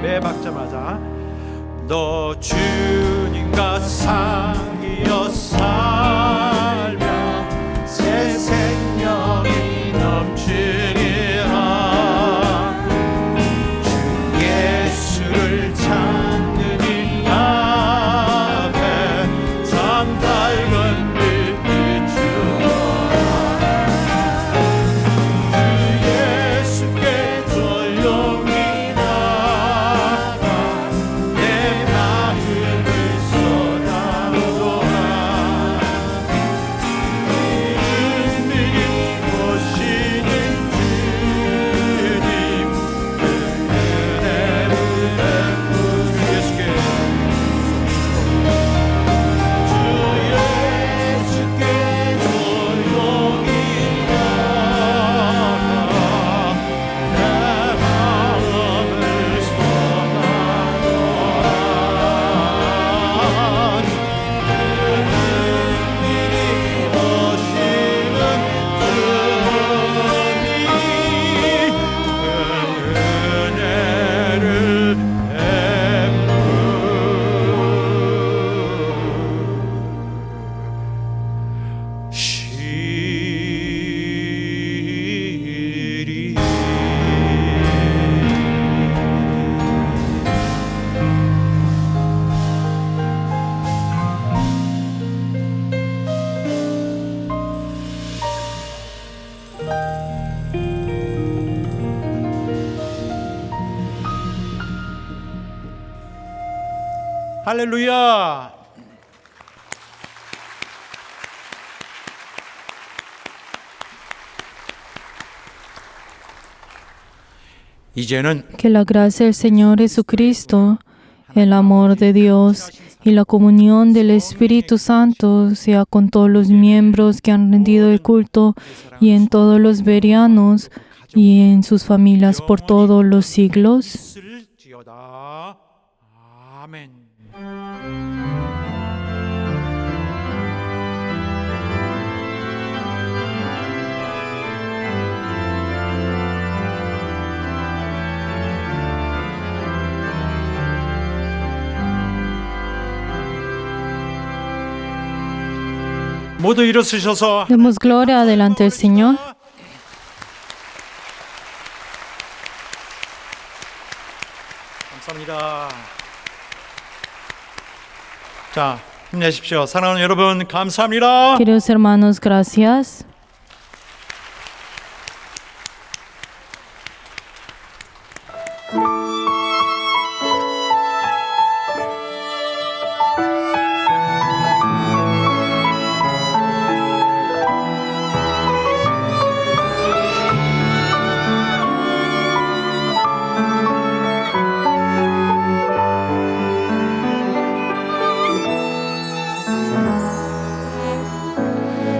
매 박자마자 너 주님과 사귀어 살며 새 생명이 넘치리라 주 예수를 찾는 이 앞에 참 밝은 빛 비추어라 주 예수께 조용히 나가 내 마음을 쏟아놓아 은밀히 보시는 주님 그 은혜를 베푸 주 예수께 조용히 나가 내 마음을 쏟아놓아 은밀히 보시는 주님 그 은혜를 베푸시리 할렐루야. 이제는 Que la gracia del Señor Jesucristo, el amor de Dios y la comunión del Espíritu Santo sea con todos los miembros que han rendido el culto y en todos los berianos y en sus familias por todos los siglos. 있을지어다. 아멘. 모두 일어서셔서 Demos gloria delante del Señor. 감사합니다. 자, 힘내십시오. 사랑하는 여러분, 감사합니다. Queridos hermanos, gracias.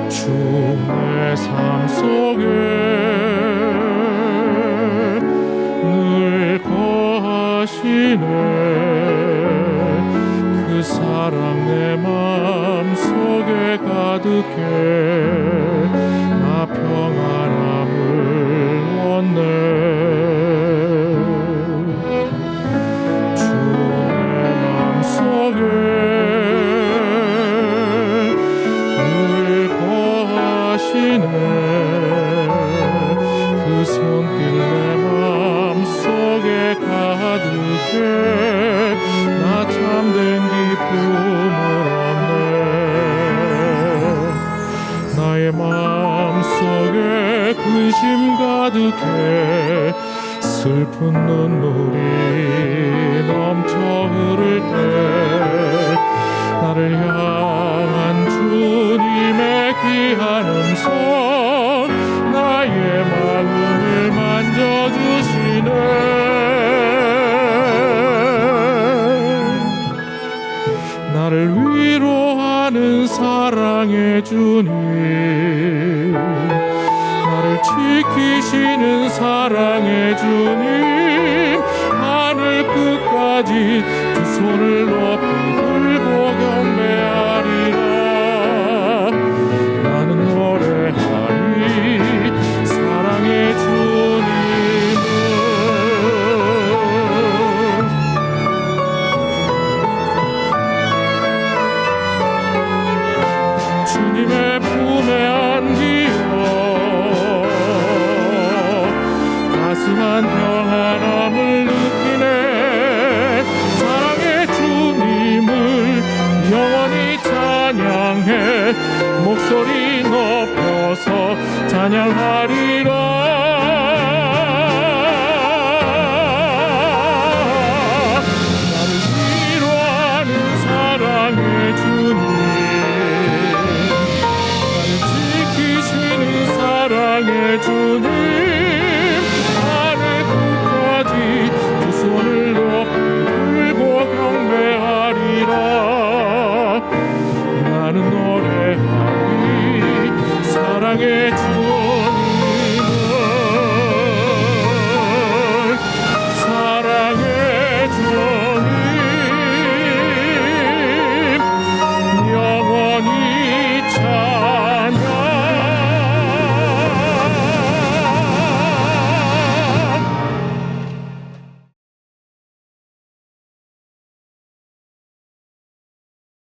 주의 삶 속에 늘 거하시네 그 사랑 내 마음 속에 가득해 나 평안함을 얻네 주의 마음 속에 그 손길 내 맘속에 가득해 나 참된 기쁨을 얻네 나의 맘속에 근심 가득해 슬픈 눈물이 넘쳐 흐를 때 나를 향한 주님의 귀한 음성 나의 마음을 만져주시네 나를 위로하는 사랑의 주님 나를 지키시는 사랑의 주님 하늘 끝까지 두 손을 높이 들고 경배하리라 나는 노래하리 사랑의 주님을 찬양하리